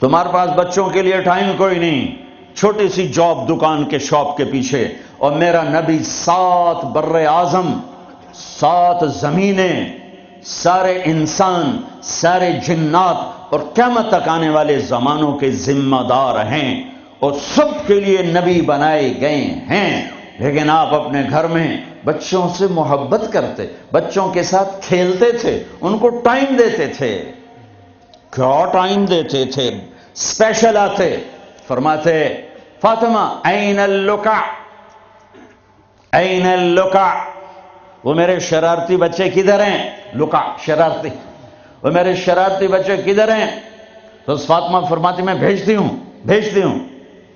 تمہارے پاس بچوں کے لیے ٹائم کوئی نہیں، چھوٹی سی جاب دکان کے شاپ کے پیچھے، اور میرا نبی 7 بر اعظم، 7 زمینیں، سارے انسان، سارے جنات اور قیامت تک آنے والے زمانوں کے ذمہ دار ہیں، اور سب کے لیے نبی بنائے گئے ہیں، لیکن آپ اپنے گھر میں بچوں سے محبت کرتے، بچوں کے ساتھ کھیلتے تھے، ان کو ٹائم دیتے تھے۔ کیا ٹائم دیتے تھے؟ اسپیشل آتے، فرماتے فاطمہ این اللکع، این اللکع، وہ میرے شرارتی بچے کدھر ہیں؟ لکع شرارتی، وہ میرے شرارتی بچے کدھر ہیں؟ تو فاطمہ فرماتی میں بھیجتی ہوں،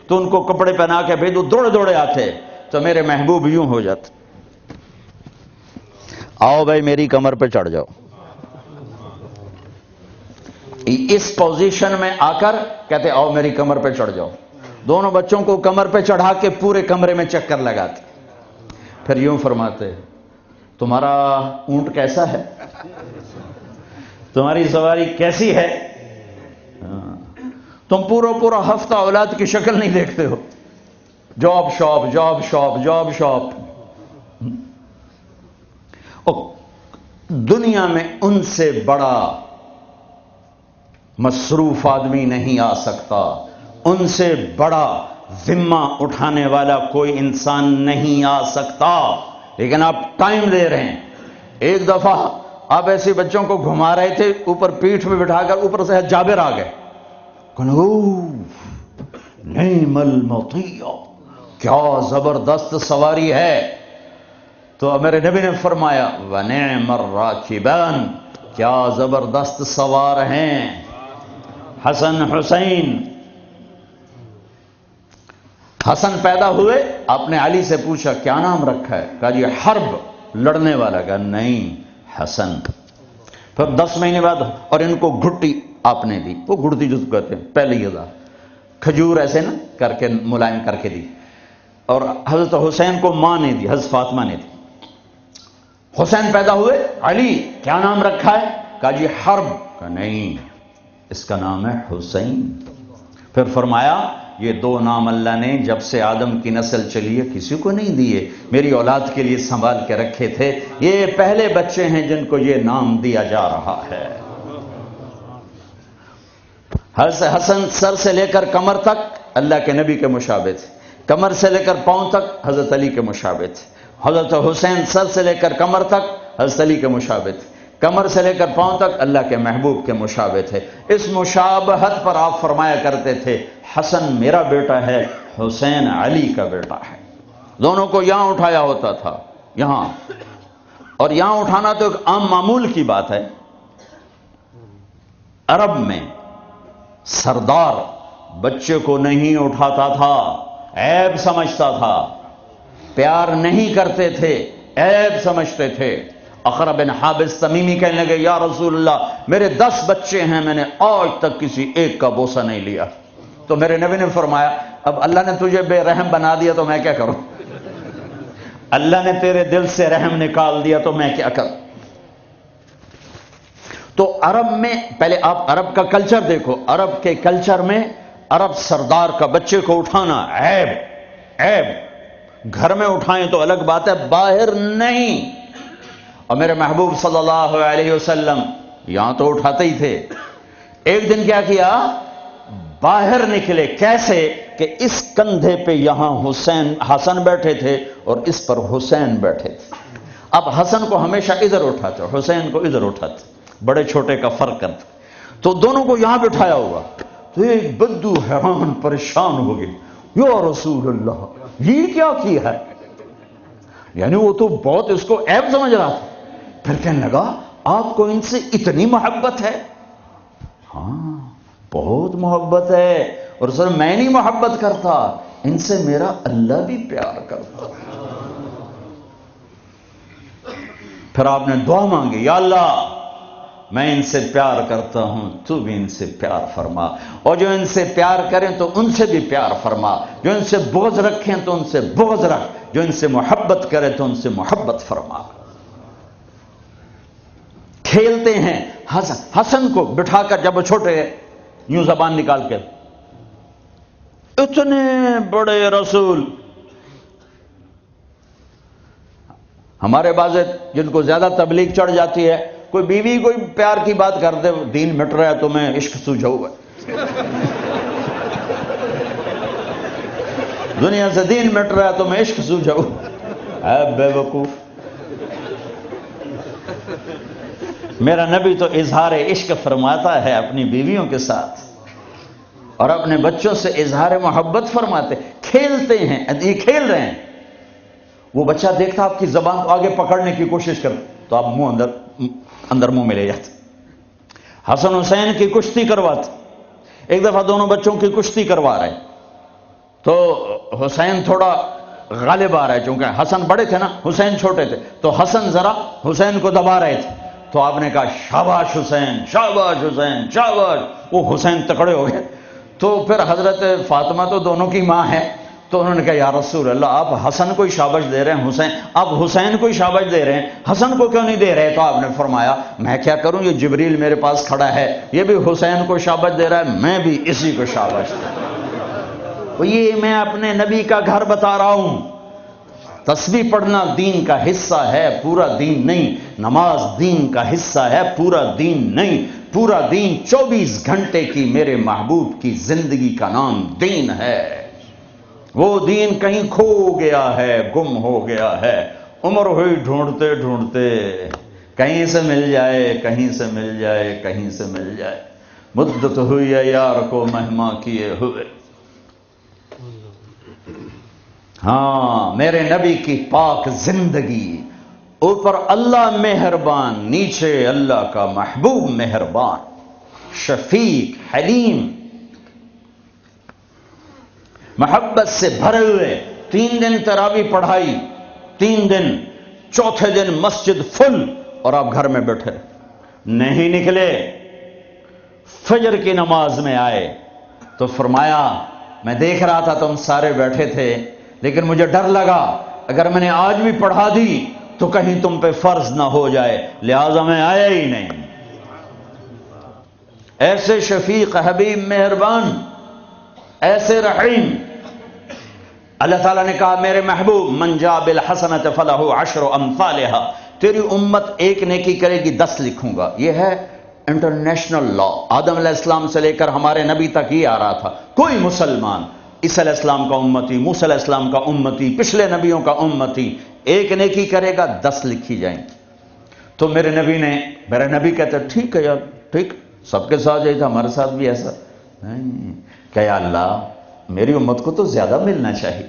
تو ان کو کپڑے پہنا کے بھیجو، دوڑے دوڑے آتے، تو میرے محبوب یوں ہو جاتے، آؤ بھائی میری کمر پہ چڑھ جاؤ۔ اس پوزیشن میں آ کر کہتے آؤ میری کمر پہ چڑھ جاؤ، دونوں بچوں کو کمر پہ چڑھا کے پورے کمرے میں چکر لگاتے، پھر یوں فرماتے تمہارا اونٹ کیسا ہے، تمہاری سواری کیسی ہے؟ تم پورا ہفتہ اولاد کی شکل نہیں دیکھتے ہو، job shop job shop job shop. دنیا میں ان سے بڑا مصروف آدمی نہیں آ سکتا، ان سے بڑا ذمہ اٹھانے والا کوئی انسان نہیں آ سکتا، لیکن آپ ٹائم دے رہے ہیں۔ ایک دفعہ آپ ایسے بچوں کو گھما رہے تھے، اوپر پیٹھ میں بٹھا کر، اوپر سے جابر آ گئے، نعم المطیع، کیا زبردست سواری ہے، تو میرے نبی نے فرمایا وَنِعْمَ الرَّاكِبَانِ، کیا زبردست سوار ہیں حسن حسین۔ حسن پیدا ہوئے، آپ نے علی سے پوچھا کیا نام رکھا ہے؟ کہا جی حرب، لڑنے والا۔ کہا نہیں، حسن۔ پھر 10 مہینے بعد، اور ان کو گھٹی آپ نے دی، وہ گھڑتی جس کو کہتے ہیں، پہلے یہ کھجور ایسے نا کر کے ملائم کر کے دی، اور حضرت حسین کو ماں نے دی، حضرت فاطمہ نے دی۔ حسین پیدا ہوئے، علی کیا نام رکھا ہے؟ کہا جی حرب۔ کہا نہیں، اس کا نام ہے حسین۔ پھر فرمایا یہ 2 نام اللہ نے جب سے آدم کی نسل چلی ہے کسی کو نہیں دیے، میری اولاد کے لیے سنبھال کے رکھے تھے، یہ پہلے بچے ہیں جن کو یہ نام دیا جا رہا ہے۔ حضرت حسن سر سے لے کر کمر تک اللہ کے نبی کے مشابہ تھے، کمر سے لے کر پاؤں تک حضرت علی کے مشابہ تھے۔ حضرت حسین سر سے لے کر کمر تک حضرت علی کے مشابہ تھے، کمر سے لے کر پاؤں تک اللہ کے محبوب کے مشابہ تھے۔ اس مشابہت پر آپ فرمایا کرتے تھے حسن میرا بیٹا ہے، حسین علی کا بیٹا ہے۔ دونوں کو یہاں اٹھایا ہوتا تھا، یہاں، اور یہاں اٹھانا تو ایک عام معمول کی بات ہے۔ عرب میں سردار بچے کو نہیں اٹھاتا تھا، عیب سمجھتا تھا، پیار نہیں کرتے تھے، عیب سمجھتے تھے۔ اقرع بن حابس تمیمی کہنے لگے یا رسول اللہ میرے 10 بچے ہیں، میں نے آج تک کسی ایک کا بوسہ نہیں لیا۔ تو میرے نبی نے فرمایا اب اللہ نے تجھے بے رحم بنا دیا تو میں کیا کروں، اللہ نے تیرے دل سے رحم نکال دیا تو میں کیا کروں۔ تو عرب میں پہلے آپ عرب کا کلچر دیکھو، عرب کے کلچر میں عرب سردار کا بچے کو اٹھانا عیب، عیب، گھر میں اٹھائیں تو الگ بات ہے، باہر نہیں۔ اور میرے محبوب صلی اللہ علیہ وسلم یہاں تو اٹھاتے ہی تھے۔ ایک دن کیا کیا، باہر نکلے، کیسے کہ اس کندھے پہ یہاں حسن بیٹھے تھے اور اس پر حسین بیٹھے تھے۔ اب حسن کو ہمیشہ ادھر اٹھاتے، حسین کو ادھر اٹھاتے، بڑے چھوٹے کا فرق کرتے، تو دونوں کو یہاں بٹھایا ہوگا۔ تو ایک بدو حیران پریشان ہو گئے، یا رسول اللہ یہ کیا کیا ہے، یعنی وہ تو بہت اس کو عیب سمجھ رہا تھا۔ پھر کہنے لگا آپ کو ان سے اتنی محبت ہے؟ ہاں بہت محبت ہے، اور سر میں نہیں محبت کرتا، ان سے میرا اللہ بھی پیار کرتا۔ پھر آپ نے دعا مانگی یا اللہ میں ان سے پیار کرتا ہوں، تو بھی ان سے پیار فرما، اور جو ان سے پیار کریں تو ان سے بھی پیار فرما، جو ان سے بغض رکھیں تو ان سے بغض رکھ، جو ان سے محبت کرے تو ان سے محبت فرما۔ کھیلتے ہیں، حسن کو بٹھا کر جب وہ چھوٹے یوں زبان نکال کے، اتنے بڑے رسول. ہمارے بعض جن کو زیادہ تبلیغ چڑھ جاتی ہے، کوئی بیوی کوئی پیار کی بات کر دے، دین مٹ رہا ہے تمہیں عشق سوجھا ہوا ہے، دنیا سے دین مٹ رہا ہے تمہیں عشق سوجھا ہوا ہے. بے وقوف. میرا نبی تو اظہار عشق فرماتا ہے اپنی بیویوں کے ساتھ، اور اپنے بچوں سے اظہار محبت فرماتے. کھیلتے ہیں، یہ کھیل رہے ہیں، وہ بچہ دیکھتا آپ کی زبان کو آگے پکڑنے کی کوشش کر تو آپ منہ اندر منہ میں لے جاتے. حسن حسین کی کشتی کرواتے. ایک دفعہ دونوں بچوں کی کشتی کروا رہے تو حسین تھوڑا غالب آ رہا ہے، چونکہ حسن بڑے تھے نا، حسین چھوٹے تھے، تو حسن ذرا حسین کو دبا رہے تھے. تو آپ نے کہا شاباش حسین، شاباش حسین، شاباش. وہ حسین تکڑے ہو گئے. تو پھر حضرت فاطمہ تو دونوں کی ماں ہے، تو انہوں نے کہا یا رسول اللہ، آپ حسن کو شاباش دے رہے ہیں، حسین آپ حسین کو شاباش دے رہے ہیں، حسن کو کیوں نہیں دے رہے؟ تو آپ نے فرمایا میں کیا کروں، یہ جبریل میرے پاس کھڑا ہے، یہ بھی حسین کو شاباش دے رہا ہے، میں بھی اسی کو شاباش دے رہا ہوں. یہ میں اپنے نبی کا گھر بتا رہا ہوں. تسبیح پڑھنا دین کا حصہ ہے، پورا دین نہیں. نماز دین کا حصہ ہے، پورا دین نہیں. پورا دین 24 گھنٹے کی میرے محبوب کی زندگی کا نام دین ہے. وہ دین کہیں کھو گیا ہے، گم ہو گیا ہے. عمر ہوئی ڈھونڈتے ڈھونڈتے، کہیں سے مل جائے، کہیں سے مل جائے، کہیں سے مل جائے. مدت ہوئی ہے یار کو مہما کیے ہوئے. ہاں، میرے نبی کی پاک زندگی، اوپر اللہ مہربان، نیچے اللہ کا محبوب مہربان، شفیق، حلیم، محبت سے بھرے ہوئے. 3 دن تراویح پڑھائی، 3 دن، چوتھے دن مسجد فل، اور آپ گھر میں بیٹھے نہیں نکلے. فجر کی نماز میں آئے تو فرمایا میں دیکھ رہا تھا تم سارے بیٹھے تھے، لیکن مجھے ڈر لگا اگر میں نے آج بھی پڑھا دی تو کہیں تم پہ فرض نہ ہو جائے، لہذا میں آیا ہی نہیں. ایسے شفیق، حبیب، مہربان، ایسے رحیم. اللہ تعالیٰ نے کہا میرے محبوب من جاء بالحسنۃ فلہ 10 امثالھا، تیری امت ایک نیکی کرے گی 10 لکھوں گا. یہ ہے انٹرنیشنل لا. آدم علیہ السلام سے لے کر ہمارے نبی تک یہ آ رہا تھا، کوئی مسلمان عیسیٰ علیہ السلام کا امتی، موسیٰ علیہ السلام کا امتی، پچھلے نبیوں کا امتی، ایک نیکی کرے گا 10 لکھی جائیں. تو میرے نبی کہتے ٹھیک ہے یار، ٹھیک، سب کے ساتھ یہی تھا، ہمارے ساتھ بھی ایسا نہیں. کہ یا اللہ میری امت کو تو زیادہ ملنا چاہیے،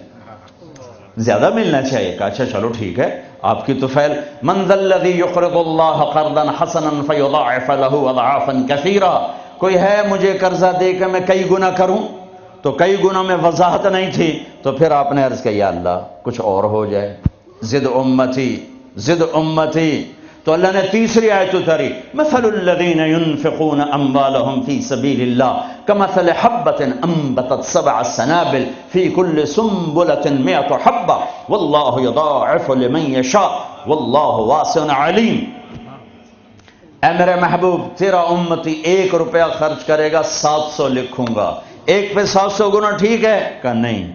زیادہ ملنا چاہیے. کہا اچھا چلو ٹھیک ہے، آپ کی تو فعل من ذا الذی یقرض اللہ قرضا حسنا فیضاعف له اضعافا کثیرا. کوئی ہے مجھے قرضہ دے کے میں کئی گنا کروں؟ تو کئی گنا میں وضاحت نہیں تھی. تو پھر آپ نے عرض کیا یا اللہ کچھ اور ہو جائے، زد امتی، زد امتی. تو اللہ نے تیسری آیت اتاری مثل الذین ينفقون اموالهم فی سبیل اللہ کمثل حبۃ انبتت 7 سنابل فی کل سنبلۃ 100 حبۃ واللہ یضاعف لمن یشاء واللہ واسع علیم. اے میرے محبوب، تیرا امتی 1 روپیہ خرچ کرے گا 700 لکھوں گا. ایک پہ 700 گنا ٹھیک ہے؟ کہ نہیں،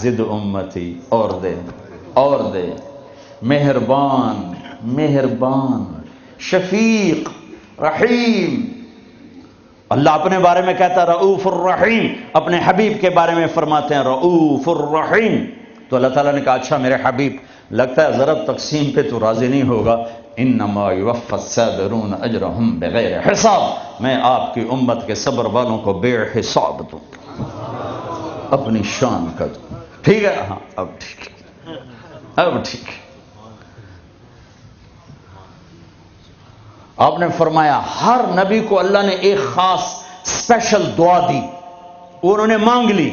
زد امتی، اور دے اور دے. مہربان، مہربان، شفیق، رحیم. اللہ اپنے بارے میں کہتا ہے رؤوف الرحیم، اپنے حبیب کے بارے میں فرماتے ہیں رؤوف الرحیم. تو اللہ تعالیٰ نے کہا اچھا میرے حبیب، لگتا ہے ضرب تقسیم پہ تو راضی نہیں ہوگا. انما یوفی الصابرون اجرہم بغیر حساب، میں آپ کی امت کے صبر والوں کو بے حساب دوں، اپنی شان کا دوں. ٹھیک ہے؟ ہاں اب ٹھیک ہے، اب ٹھیک ہے. آپ نے فرمایا ہر نبی کو اللہ نے ایک خاص اسپیشل دعا دی، انہوں نے مانگ لی،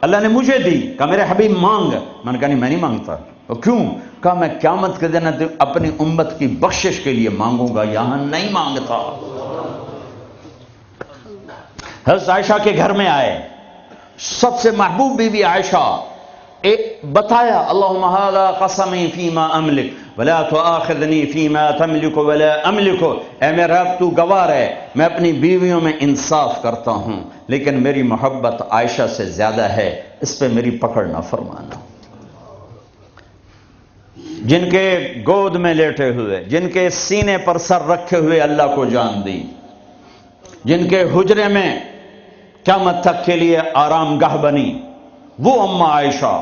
اللہ نے مجھے دی. کہا میرے حبیب مانگ. میں نے کہا نہیں میں نہیں مانگتا. کیوں؟ کہا میں قیامت کے دن اپنی امت کی بخشش کے لیے مانگوں گا، یہاں نہیں مانگتا. حضرت عائشہ کے گھر میں آئے، سب سے محبوب بیوی عائشہ، بتایا اللہم ھذا قسمی فیما املک ولا تؤاخذنی فیما تملک ولا املک، اے میرا رب تو گواہ ہے میں اپنی بیویوں میں انصاف کرتا ہوں لیکن میری محبت عائشہ سے زیادہ ہے، اس پہ میری پکڑ نہ فرمانا۔ جن کے گود میں لیٹے ہوئے، جن کے سینے پر سر رکھے ہوئے اللہ کو جان دی، جن کے حجرے میں قیامت تک کے لیے آرام گاہ بنی، وہ اماں عائشہ،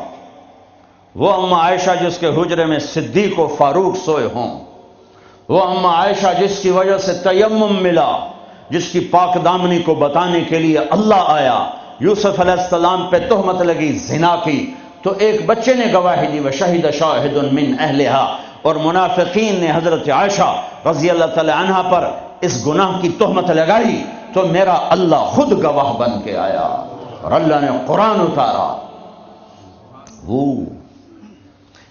وہ اماں عائشہ جس کے حجرے میں صدیق و فاروق سوئے ہوں، وہ اماں عائشہ جس کی وجہ سے تیمم ملا، جس کی پاک دامنی کو بتانے کے لیے اللہ آیا، یوسف علیہ السلام پہ تہمت لگی زنا کی تو ایک بچے نے گواہی دی وشہد شاہد من اہلہا، اور منافقین نے حضرت عائشہ رضی اللہ تعالی عنہ پر اس گناہ کی تہمت لگائی تو میرا اللہ خود گواہ بن کے آیا اور اللہ نے قرآن اتارا۔ وہ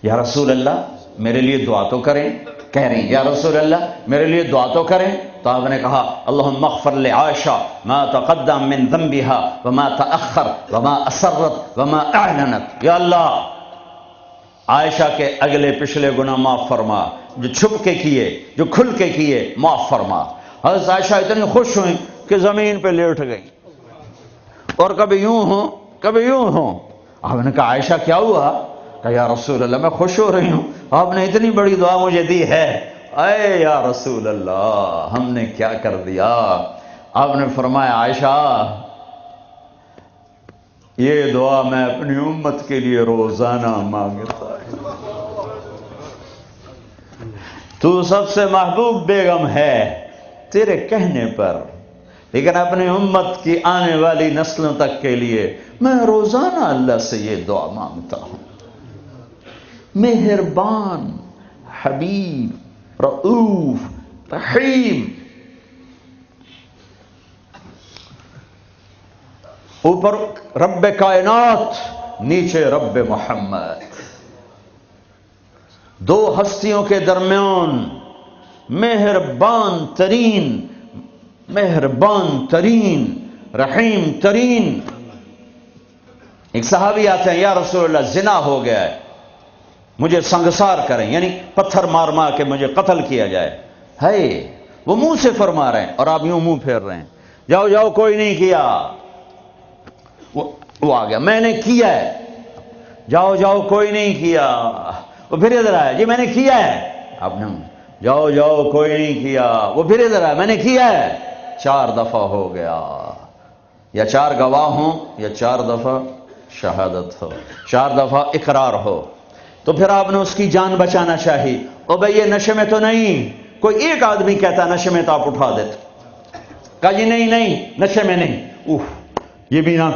یا رسول اللہ میرے لیے دعا تو کریں، کہہ رہی یا رسول اللہ میرے لیے دعا تو کریں، تو آپ نے کہا اللہم اغفر لعائشہ ما تقدم من ذنبها وما تأخر وما اسرت وما اعلنت، یا اللہ عائشہ کے اگلے پچھلے گناہ معاف فرما، جو چھپ کے کیے جو کھل کے کیے معاف فرما۔ حضرت عائشہ اتنی خوش ہوئیں کہ زمین پہ لیٹ گئی، اور کبھی یوں ہوں کبھی یوں ہوں۔ آپ نے کہا عائشہ کیا ہوا؟ کہ یا رسول اللہ میں خوش ہو رہی ہوں، آپ نے اتنی بڑی دعا مجھے دی ہے۔ اے یا رسول اللہ ہم نے کیا کر دیا؟ آپ نے فرمایا عائشہ یہ دعا میں اپنی امت کے لیے روزانہ مانگتا ہوں۔ تو سب سے محبوب بیگم ہے تیرے کہنے پر، لیکن اپنی امت کی آنے والی نسلوں تک کے لیے میں روزانہ اللہ سے یہ دعا مانگتا ہوں۔ مہربان، حبیب، رؤوف، رحیم، اوپر رب کائنات نیچے رب محمد، دو ہستیوں کے درمیان مہربان ترین رحیم ترین۔ ایک صحابی آتے ہیں یا رسول اللہ زنا ہو گیا ہے، مجھے سنگسار کریں، یعنی پتھر مار مار کے مجھے قتل کیا جائے۔ ہے وہ منہ سے فرما رہے ہیں اور آپ یوں منہ پھیر رہے ہیں، جاؤ جاؤ کوئی نہیں کیا۔ وہ آ گیا میں نے کیا ہے، جاؤ جاؤ کوئی نہیں کیا۔ وہ پھر ادھر آیا جی میں نے کیا ہے، آپ نے جاؤ جاؤ کوئی نہیں کیا۔ وہ پھر ادھر آیا میں نے کیا ہے۔ 4 دفعہ ہو گیا، یا 4 گواہ ہوں یا 4 دفعہ شہادت ہو، 4 دفعہ اقرار ہو۔ تو پھر آپ نے اس کی جان بچانا چاہی، او بھئی یہ نشے میں تو نہیں، کوئی ایک آدمی کہتا نشے میں تو آپ اٹھا دیتے، کہا جی نہیں نہیں نشے میں نہیں، یہ بھی نہ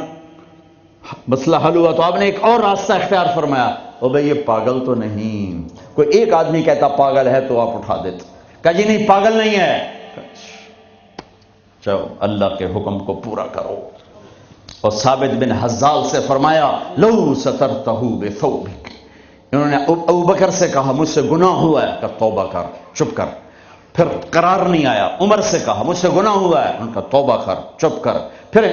مسئلہ حل ہوا۔ تو آپ نے ایک اور راستہ اختیار فرمایا، او بھئی یہ پاگل تو نہیں، کوئی ایک آدمی کہتا پاگل ہے تو آپ اٹھا دیتے، کہا جی نہیں پاگل نہیں ہے، چلو اللہ کے حکم کو پورا کرو۔ اور ثابت بن حزال سے فرمایا لو سترتہ بثوبک، انہوں نے ابو بکر سے کہا مجھ سے گناہ ہوا ہے، کہ توبہ کر چپ کر، پھر قرار نہیں آیا۔ عمر سے کہا مجھ سے گناہ ہوا ہے، ان کا توبہ کر چپ کر، پھر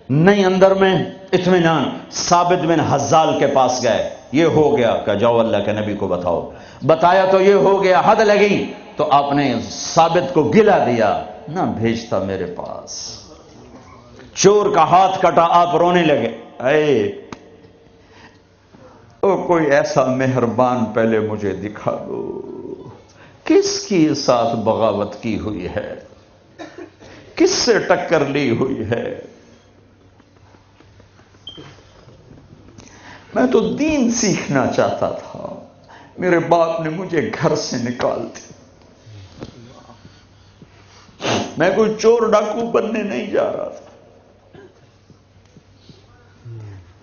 نہیں اندر میں اطمینان، ثابت بن حزال کے پاس گئے، یہ ہو گیا کہ جاؤ اللہ کے نبی کو بتاؤ، بتایا تو یہ ہو گیا، حد لگی تو آپ نے ثابت کو گلا دیا، نہ بھیجتا میرے پاس۔ چور کا ہاتھ کٹا آپ رونے لگے، اے او کوئی ایسا مہربان پہلے مجھے دکھا دو، کس کی ساتھ بغاوت کی ہوئی ہے، کس سے ٹکر لی ہوئی ہے۔ میں تو دین سیکھنا چاہتا تھا، میرے باپ نے مجھے گھر سے نکال دیا، میں کوئی چور ڈاکو بننے نہیں جا رہا تھا،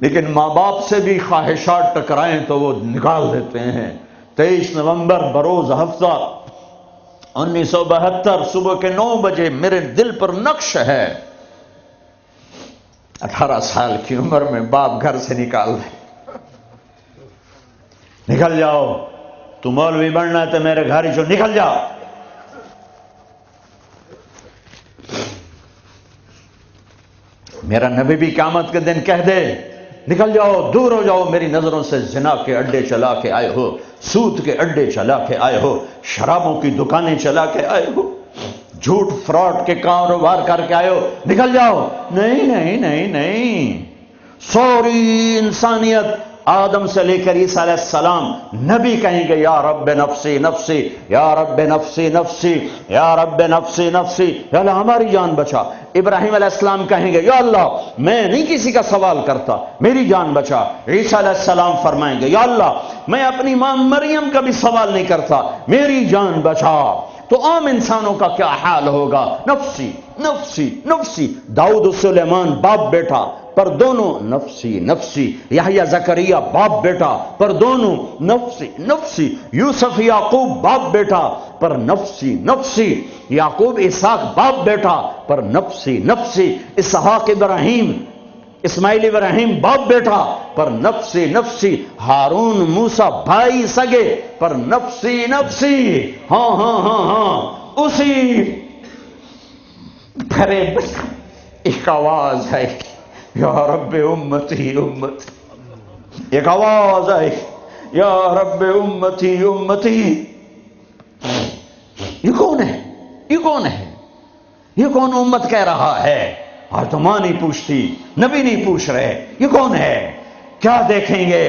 لیکن ماں باپ سے بھی خواہشات ٹکرائیں تو وہ نکال دیتے ہیں۔ 23 نومبر بروز ہفتہ 1972 صبح کے 9 بجے میرے دل پر نقش ہے، 18 سال کی عمر میں باپ گھر سے نکال دے، نکل جاؤ، تو مولوی بننا ہے تو میرے گھر ہی چو نکل جاؤ۔ میرا نبی بھی قیامت کے دن کہہ دے نکل جاؤ، دور ہو جاؤ میری نظروں سے، زنا کے اڈے چلا کے آئے ہو، سود کے اڈے چلا کے آئے ہو، شرابوں کی دکانیں چلا کے آئے ہو، جھوٹ فراڈ کے کاروبار کر کے آئے ہو، نکل جاؤ۔ نہیں نہیں نہیں نہیں، سوری انسانیت آدم سے لے کر عیسیٰ علیہ السلام نبی کہیں گے یا رب نفسی نفسی، یا رب نفسی نفسی، یا رب نفسی نفسی، یا اللہ ہماری جان بچا۔ ابراہیم علیہ السلام کہیں گے یا اللہ میں نہیں کسی کا سوال کرتا، میری جان بچا۔ عیسیٰ علیہ السلام فرمائیں گے یا اللہ میں اپنی ماں مریم کا بھی سوال نہیں کرتا، میری جان بچا۔ تو عام انسانوں کا کیا حال ہوگا؟ نفسی نفسی نفسی۔ داؤد و سلیمان باپ بیٹا پر دونوں نفسی نفسی، یحییٰ زکریا باپ بیٹا پر دونوں نفسی نفسی، یوسف یعقوب باپ بیٹا پر نفسی نفسی، یعقوب اسحاق باپ بیٹا پر نفسی نفسی، اسحاق ابراہیم اسماعیل ابراہیم باپ بیٹا پر نفسی نفسی، ہارون موسیٰ بھائی سگے پر نفسی نفسی۔ ہاں ہاں ہاں ہاں، اسی بھرے ایک آواز ہے یا رب امتی امتی، ایک آواز ہے یا رب امتی امتی۔ یہ کون ہے؟ یہ کون ہے؟ یہ کون امت کہہ رہا ہے؟ اور تو ماں نہیں پوچھتی، نبی نہیں پوچھ رہے، یہ کون ہے؟ کیا دیکھیں گے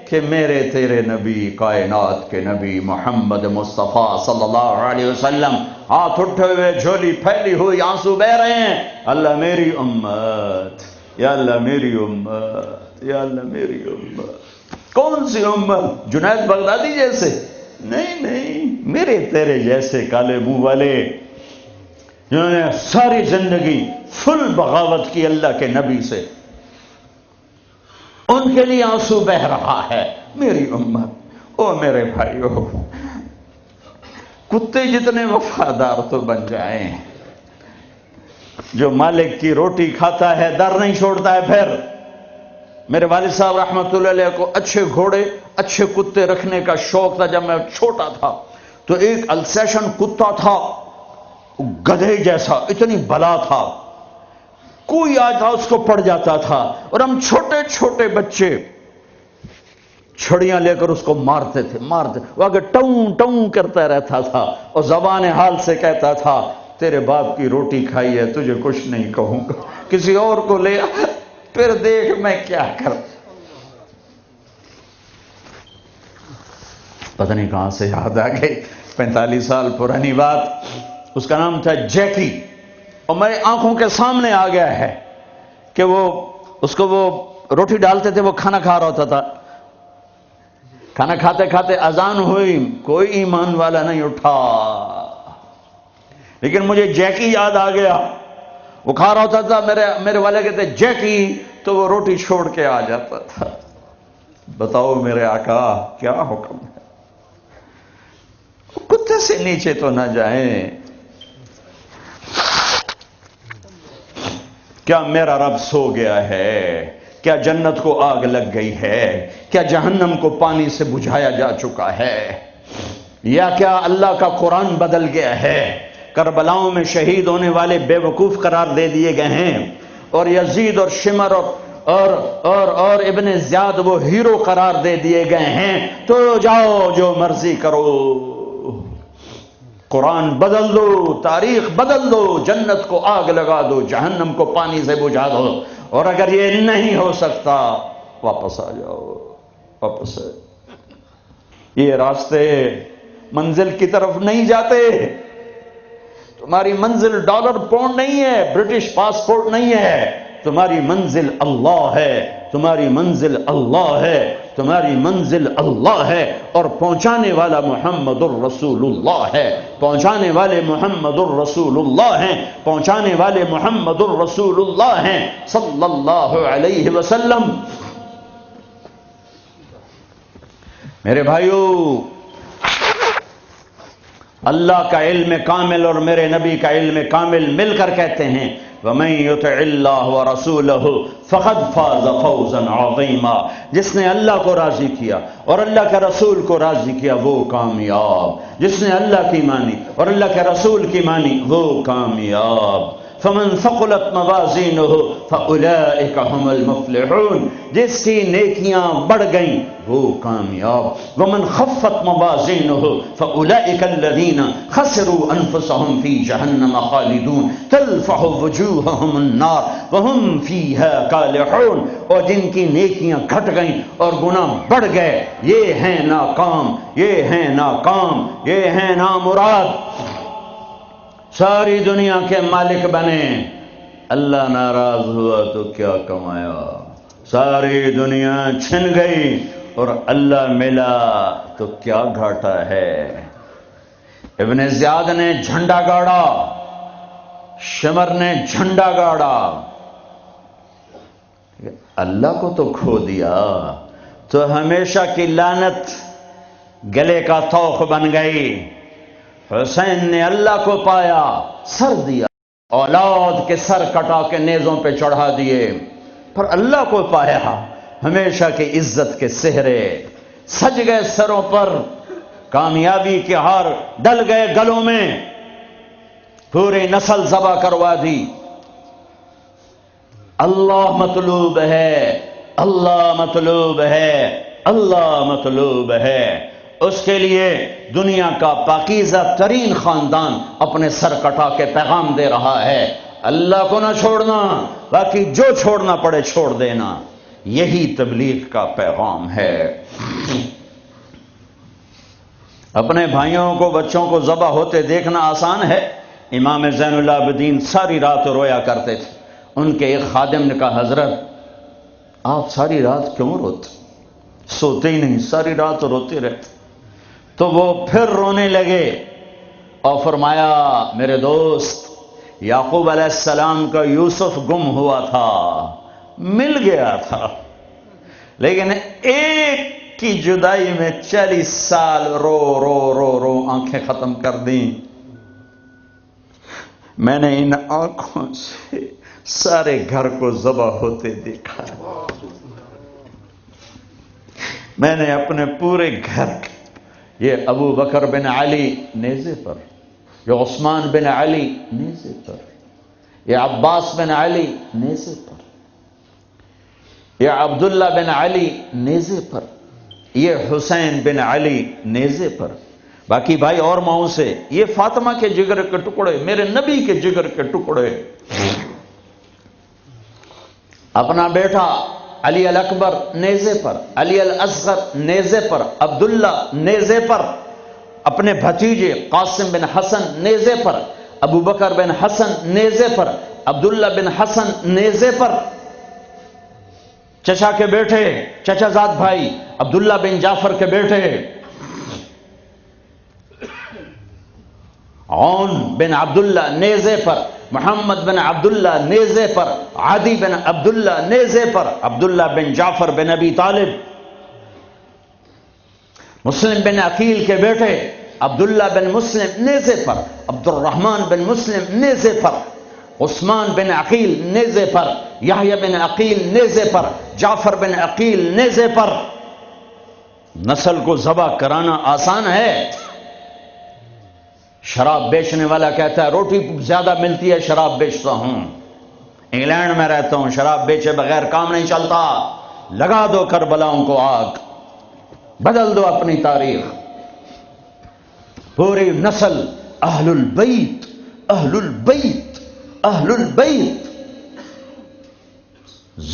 کہ میرے تیرے نبی، کائنات کے نبی محمد مصطفیٰ صلی اللہ علیہ وسلم ہاتھ اٹھے ہوئے، جھولی پھیلی ہوئی، آنسو بہ رہے ہیں، اللہ میری امت، یا اللہ میری امت، یا اللہ میری امت۔ کون سی امت؟ جنید بغدادی جیسے؟ نہیں نہیں، میرے تیرے جیسے کالے منہ والے جنہوں نے ساری زندگی فل بغاوت کی اللہ کے نبی سے، ان کے لیے آنسو بہ رہا ہے میری امت۔ او میرے بھائیو، کتے جتنے وفادار تو بن جائیں، جو مالک کی روٹی کھاتا ہے در نہیں چھوڑتا ہے۔ پھر میرے والد صاحب رحمۃ اللہ علیہ کو اچھے گھوڑے اچھے کتے رکھنے کا شوق تھا۔ جب میں چھوٹا تھا تو ایک السیشن کتا تھا، گدھے جیسا، اتنی بلا تھا، کوئی آتا اس کو پڑ جاتا تھا، اور ہم چھوٹے چھوٹے بچے چھڑیاں لے کر اس کو مارتے تھے وہ آگے ٹوں ٹوں کرتا رہتا تھا، اور زبان حال سے کہتا تھا تیرے باپ کی روٹی کھائی ہے، تجھے کچھ نہیں کہوں گا، کسی اور کو لے آ، پھر دیکھ میں کیا کر۔ پتہ نہیں کہاں سے یاد آ گئی، 45 سال پرانی بات۔ اس کا نام تھا جیکی، اور میرے آنکھوں کے سامنے آ گیا ہے کہ وہ اس کو وہ روٹی ڈالتے تھے، وہ کھانا کھا رہا ہوتا تھا، کھانا کھاتے کھاتے اذان ہوئی، کوئی ایمان والا نہیں اٹھا، لیکن مجھے جیکی یاد آ گیا۔ وہ کھا رہا ہوتا تھا، میرے والے کہتے جیکی، تو وہ روٹی چھوڑ کے آ جاتا تھا۔ بتاؤ میرے آقا کیا حکم ہے؟ کتے سے نیچے تو نہ جائیں۔ کیا میرا رب سو گیا ہے؟ کیا جنت کو آگ لگ گئی ہے؟ کیا جہنم کو پانی سے بجھایا جا چکا ہے؟ یا کیا اللہ کا قرآن بدل گیا ہے؟ کربلاؤں میں شہید ہونے والے بے وقوف قرار دے دیے گئے ہیں، اور یزید اور شمر اور ابن زیاد وہ ہیرو قرار دے دیے گئے ہیں۔ تو جاؤ جو مرضی کرو، قرآن بدل دو، تاریخ بدل دو، جنت کو آگ لگا دو، جہنم کو پانی سے بجھا دو، اور اگر یہ نہیں ہو سکتا واپس آ جاؤ، واپس آ۔ یہ راستے منزل کی طرف نہیں جاتے۔ تمہاری منزل ڈالر پاؤنڈ نہیں ہے، برٹش پاسپورٹ نہیں ہے، تمہاری منزل اللہ ہے، تمہاری منزل اللہ ہے، تمہاری منزل اللہ ہے، اور پہنچانے والا محمد الرسول اللہ ہے، پہنچانے والے محمد الرسول اللہ ہیں، پہنچانے والے محمد الرسول اللہ ہیں صلی اللہ علیہ وسلم۔ میرے بھائیو، اللہ کا علم کامل اور میرے نبی کا علم کامل مل کر کہتے ہیں وَمَن يُطِعِ اللَّهَ وَرَسُولَهُ فَقَدْ فَازَ فَوْزًا عَظِيمًا، جس نے اللہ کو راضی کیا اور اللہ کے رسول کو راضی کیا وہ کامیاب، جس نے اللہ کی مانی اور اللہ کے رسول کی مانی وہ کامیاب۔ فمن ثقلت موازینہ فاولئک هم المفلحون، جس کی نیکیاں بڑھ گئیں وہ کامیاب، ومن خفت موازینہ فاولئک الذین خسروا انفسهم فی جہنم خالدون تلفح وجوہہم النار وہم فیہا کالحون، اور جن کی نیکیاں گھٹ گئیں اور گناہ بڑھ گئے یہ ہیں ناکام، یہ ہیں ناکام، یہ ہیں نامراد، ساری دنیا کے مالک بنے، اللہ ناراض ہوا تو کیا کمایا، ساری دنیا چھن گئی اور اللہ ملا تو کیا گھاٹا ہے۔ ابن زیاد نے جھنڈا گاڑا، شمر نے جھنڈا گاڑا، اللہ کو تو کھو دیا تو ہمیشہ کی لعنت گلے کا طوق بن گئی۔ حسین نے اللہ کو پایا، سر دیا، اولاد کے سر کٹا کے نیزوں پہ چڑھا دیے، پر اللہ کو پایا، ہمیشہ کی عزت کے سہرے سج گئے سروں پر، کامیابی کے ہار ڈل گئے گلوں میں، پوری نسل ذبح کروا دی۔ اللہ مطلوب ہے، اللہ مطلوب ہے، اللہ مطلوب ہے، اس کے لیے دنیا کا پاکیزہ ترین خاندان اپنے سر کٹا کے پیغام دے رہا ہے، اللہ کو نہ چھوڑنا، باقی جو چھوڑنا پڑے چھوڑ دینا، یہی تبلیغ کا پیغام ہے۔ اپنے بھائیوں کو، بچوں کو ذبح ہوتے دیکھنا آسان ہے، امام زین العابدین ساری رات رویا کرتے تھے۔ ان کے ایک خادم نے کہا حضرت آپ ساری رات کیوں روتے، سوتے ہی نہیں، ساری رات روتے رہتے، تو وہ پھر رونے لگے اور فرمایا میرے دوست یعقوب علیہ السلام کا یوسف گم ہوا تھا، مل گیا تھا، لیکن ایک کی جدائی میں 40 سال رو رو رو رو آنکھیں ختم کر دیں، میں نے ان آنکھوں سے سارے گھر کو ذبح ہوتے دیکھا، میں نے اپنے پورے گھر، یہ ابو بکر بن علی نیزے پر، یہ عثمان بن علی نیزے پر، یہ عباس بن علی نیزے پر، یہ عبداللہ بن علی نیزے پر، یہ حسین بن علی نیزے پر، باقی بھائی اور ماؤں سے، یہ فاطمہ کے جگر کے ٹکڑے، میرے نبی کے جگر کے ٹکڑے، اپنا بیٹا علی الاکبر نیزے پر، علی الاصغر نیزے پر، عبداللہ نیزے پر، اپنے بھتیجے قاسم بن حسن نیزے پر، ابو بکر بن حسن نیزے پر، عبداللہ بن حسن نیزے پر، چچا کے بیٹے، چچا زاد بھائی عبداللہ بن جعفر کے بیٹے عون بن عبداللہ نیزے پر، محمد بن عبداللہ نیزے پر، عادی بن عبداللہ نیزے پر، عبداللہ بن جعفر بن ابی طالب، مسلم بن عقیل کے بیٹے عبداللہ بن مسلم نیزے پر، عبد الرحمن بن مسلم نیزے پر، عثمان بن عقیل نیزے پر، یحییٰ بن عقیل نیزے پر، جعفر بن عقیل نیزے پر۔ نسل کو ذبح کرانا آسان ہے؟ شراب بیچنے والا کہتا ہے روٹی زیادہ ملتی ہے شراب بیچتا ہوں، انگلینڈ میں رہتا ہوں، شراب بیچے بغیر کام نہیں چلتا، لگا دو کربلاؤں کو آگ، بدل دو اپنی تاریخ۔ پوری نسل اہل البیت، اہل البیت، اہل البیت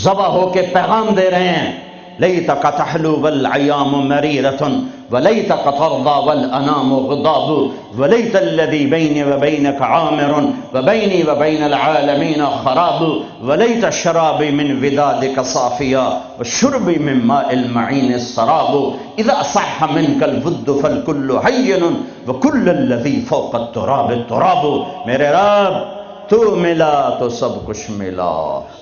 ذبح ہو کے پیغام دے رہے ہیں، لیتک تحلو والعیام مریرۃ ولیتک ترضی والانام غضاب ولیت الذی بینی وبینک عامر وبینی وبین العالمین خراب ولیت شرابی من ودادک صافیا وشربی من ماء المعین السراب اذا صح منک الود فالکل حین وکل الذی فوق التراب التراب۔ میرے رب تو ملا تو سب کچھ ملا،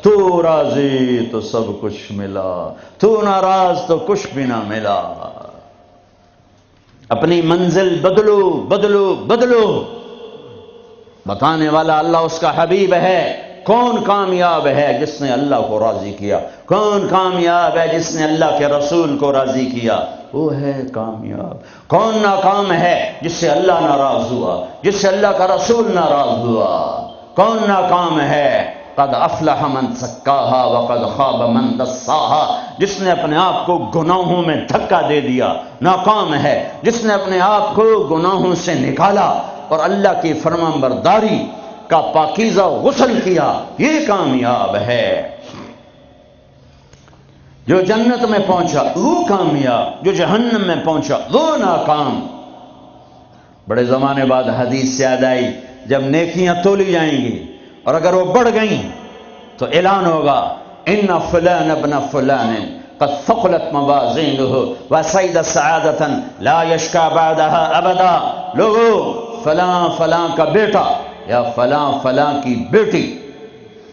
تو راضی تو سب کچھ ملا، تو ناراض تو کچھ بھی نہ ملا۔ اپنی منزل بدلو بدلو بدلو، بتانے والا اللہ، اس کا حبیب ہے۔ کون کامیاب ہے جس نے اللہ کو راضی کیا؟ کون کامیاب ہے جس نے اللہ کے رسول کو راضی کیا؟ وہ ہے کامیاب۔ کون ناکام ہے جس سے اللہ ناراض ہوا، جس سے اللہ کا رسول ناراض ہوا؟ کون ناکام ہے؟ قد افلح من زکاہا وقد خاب من دساہا، جس نے اپنے آپ کو گناہوں میں دھکا دے دیا ناکام ہے، جس نے اپنے آپ کو گناہوں سے نکالا اور اللہ کی فرمانبرداری کا پاکیزہ غسل کیا، یہ کامیاب ہے۔ جو جنت میں پہنچا وہ کامیاب، جو جہنم میں پہنچا وہ ناکام۔ بڑے زمانے بعد حدیث یاد آئی، جب نیکیاں تولی جائیں گی اور اگر وہ بڑھ گئیں تو اعلان ہوگا ان فلان ابن فلان قد ثقلت موازینہ وسعد سعادۃ لا یشکا بعدها ابدا، لوگو فلاں فلاں کا بیٹا یا فلاں فلاں کی بیٹی،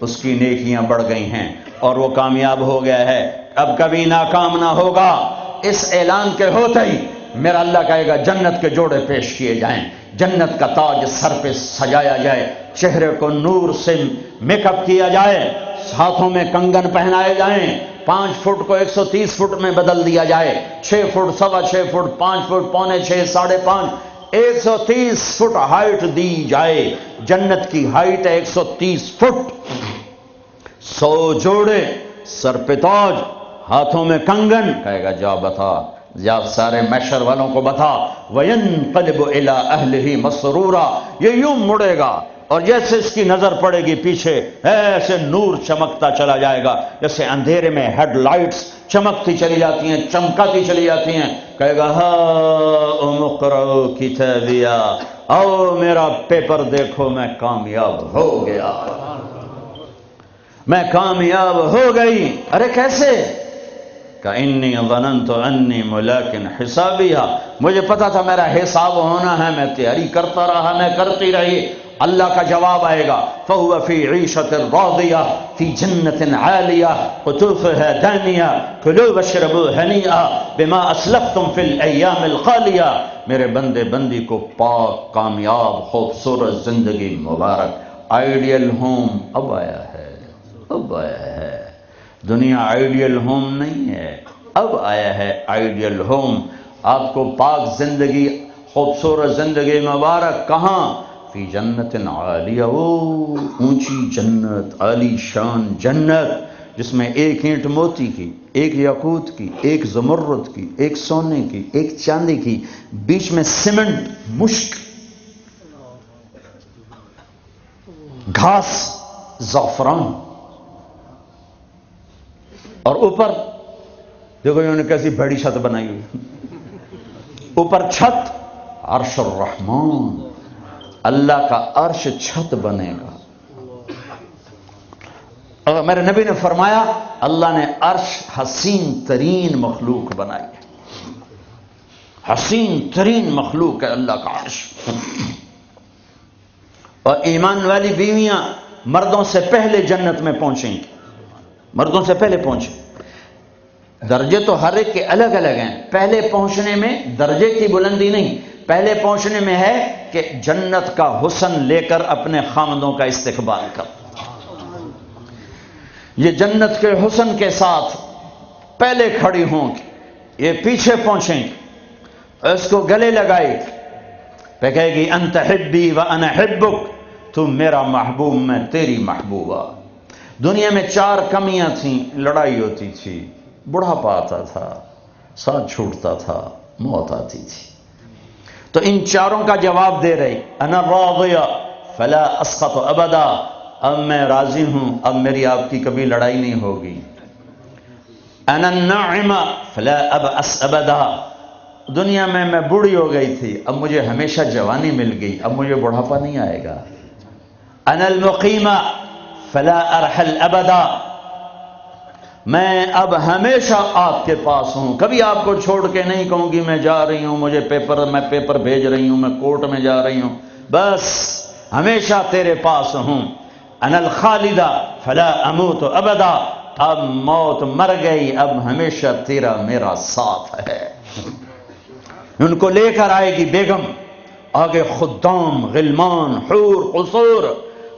اس کی نیکیاں بڑھ گئی ہیں اور وہ کامیاب ہو گیا ہے، اب کبھی ناکام نہ ہوگا۔ اس اعلان کے ہوتے ہی میرا اللہ کہے گا جنت کے جوڑے پیش کیے جائیں، جنت کا تاج سر پہ سجایا جائے، چہرے کو نور سے میک اپ کیا جائے، ہاتھوں میں کنگن پہنائے جائیں، 5 فٹ کو 130 فٹ میں بدل دیا جائے، 6 فٹ، 6.25 فٹ، 5 فٹ، 5.25، 5.5، 130 فٹ ہائٹ دی جائے۔ جنت کی ہائٹ ہے 130 فٹ۔ 100 جوڑے، سر پہ تاج، ہاتھوں میں کنگن، کہے گا جا بتا، یا سارے میشر والوں کو بتا، وَيَنْقَلِبُ إِلَىٰ أَهْلِهِ مَسْرُورًا، یہ یوں مڑے گا اور جیسے اس کی نظر پڑے گی پیچھے ایسے نور چمکتا چلا جائے گا، جیسے اندھیرے میں ہیڈ لائٹس چمکتی چلی جاتی ہیں، چمکاتی چلی جاتی ہیں، کہے گا ہاؤم اقرؤوا کتابیہ، آؤ میرا پیپر دیکھو، میں کامیاب ہو گیا، میں کامیاب ہو گئی۔ ارے کیسے؟ انی ظننت انی ملاق حسابیہ، مجھے پتا تھا میرا حساب ہونا ہے، میں تیاری کرتا رہا، میں کرتی رہی۔ اللہ کا جواب آئے گا فَهُوَ فِي عِيشَةٍ رَاضِيَةٍ فِي جَنَّةٍ عَالِيَةٍ قُطُوفُهَا دَانِيَةٌ كُلُوا وَاشْرَبُوا هَنِيئًا بِمَا أَسْلَفْتُمْ فِي الْأَيَّامِ الْخَالِيَةِ، میرے بندے بندی کو پاک، کامیاب، خوبصورت زندگی مبارک۔ آئیڈیل ہوم اب آیا ہے، اب آیا ہے، دنیا آئیڈیل ہوم نہیں ہے، اب آیا ہے آئیڈیل ہوم۔ آپ کو پاک زندگی، خوبصورت زندگی مبارک، کہاں؟ فی جنت عالیہ، اونچی جنت، عالی شان جنت، جس میں ایک اینٹ موتی کی، ایک یاقوت کی، ایک زمرد کی، ایک سونے کی، ایک چاندی کی، بیچ میں سیمنٹ، مشک، گھاس، زعفران، اور اوپر دیکھو انہوں نے کیسی بڑی چھت بنائی ہوئی، اوپر چھت عرش الرحمان، اللہ کا عرش چھت بنے گا۔ اور میرے نبی نے فرمایا اللہ نے عرش حسین ترین مخلوق بنائی ہے، حسین ترین مخلوق ہے اللہ کا عرش۔ اور ایمان والی بیویاں مردوں سے پہلے جنت میں پہنچیں گی، مردوں سے پہلے پہنچیں۔ درجے تو ہر ایک کے الگ الگ ہیں، پہلے پہنچنے میں درجے کی بلندی نہیں، پہلے پہنچنے میں ہے کہ جنت کا حسن لے کر اپنے خامدوں کا استقبال کر۔ یہ جنت کے حسن کے ساتھ پہلے کھڑی ہوں گی، یہ پیچھے پہنچیں گی، اس کو گلے لگائے گی، پہ کہے گی انت حبی و انا حبک، تو میرا محبوب میں تیری محبوبہ۔ دنیا میں 4 کمیاں تھیں، لڑائی ہوتی تھی، بڑھاپا آتا تھا، ساتھ چھوٹتا تھا، موت آتی تھی، تو ان 4 کا جواب دے رہی، انا راضیہ فلا اسقط ابدا، اب میں راضی ہوں، اب میری آپ کی کبھی لڑائی نہیں ہوگی۔ انا الناعمہ فلا ابأس ابدا، دنیا میں بوڑھی ہو گئی تھی، اب مجھے ہمیشہ جوانی مل گئی، اب مجھے بڑھاپا نہیں آئے گا۔ انا المقیمہ فلا ارحل ابدا، میں اب ہمیشہ آپ کے پاس ہوں، کبھی آپ کو چھوڑ کے نہیں کہوں گی میں جا رہی ہوں، میں پیپر بھیج رہی ہوں، میں کورٹ میں جا رہی ہوں، بس ہمیشہ تیرے پاس ہوں۔ انا الخالدہ فلا اموت ابدا، اب موت مر گئی، اب ہمیشہ تیرا میرا ساتھ ہے۔ ان کو لے کر آئے گی بیگم، آگے خدام، غلمان، حور، قصور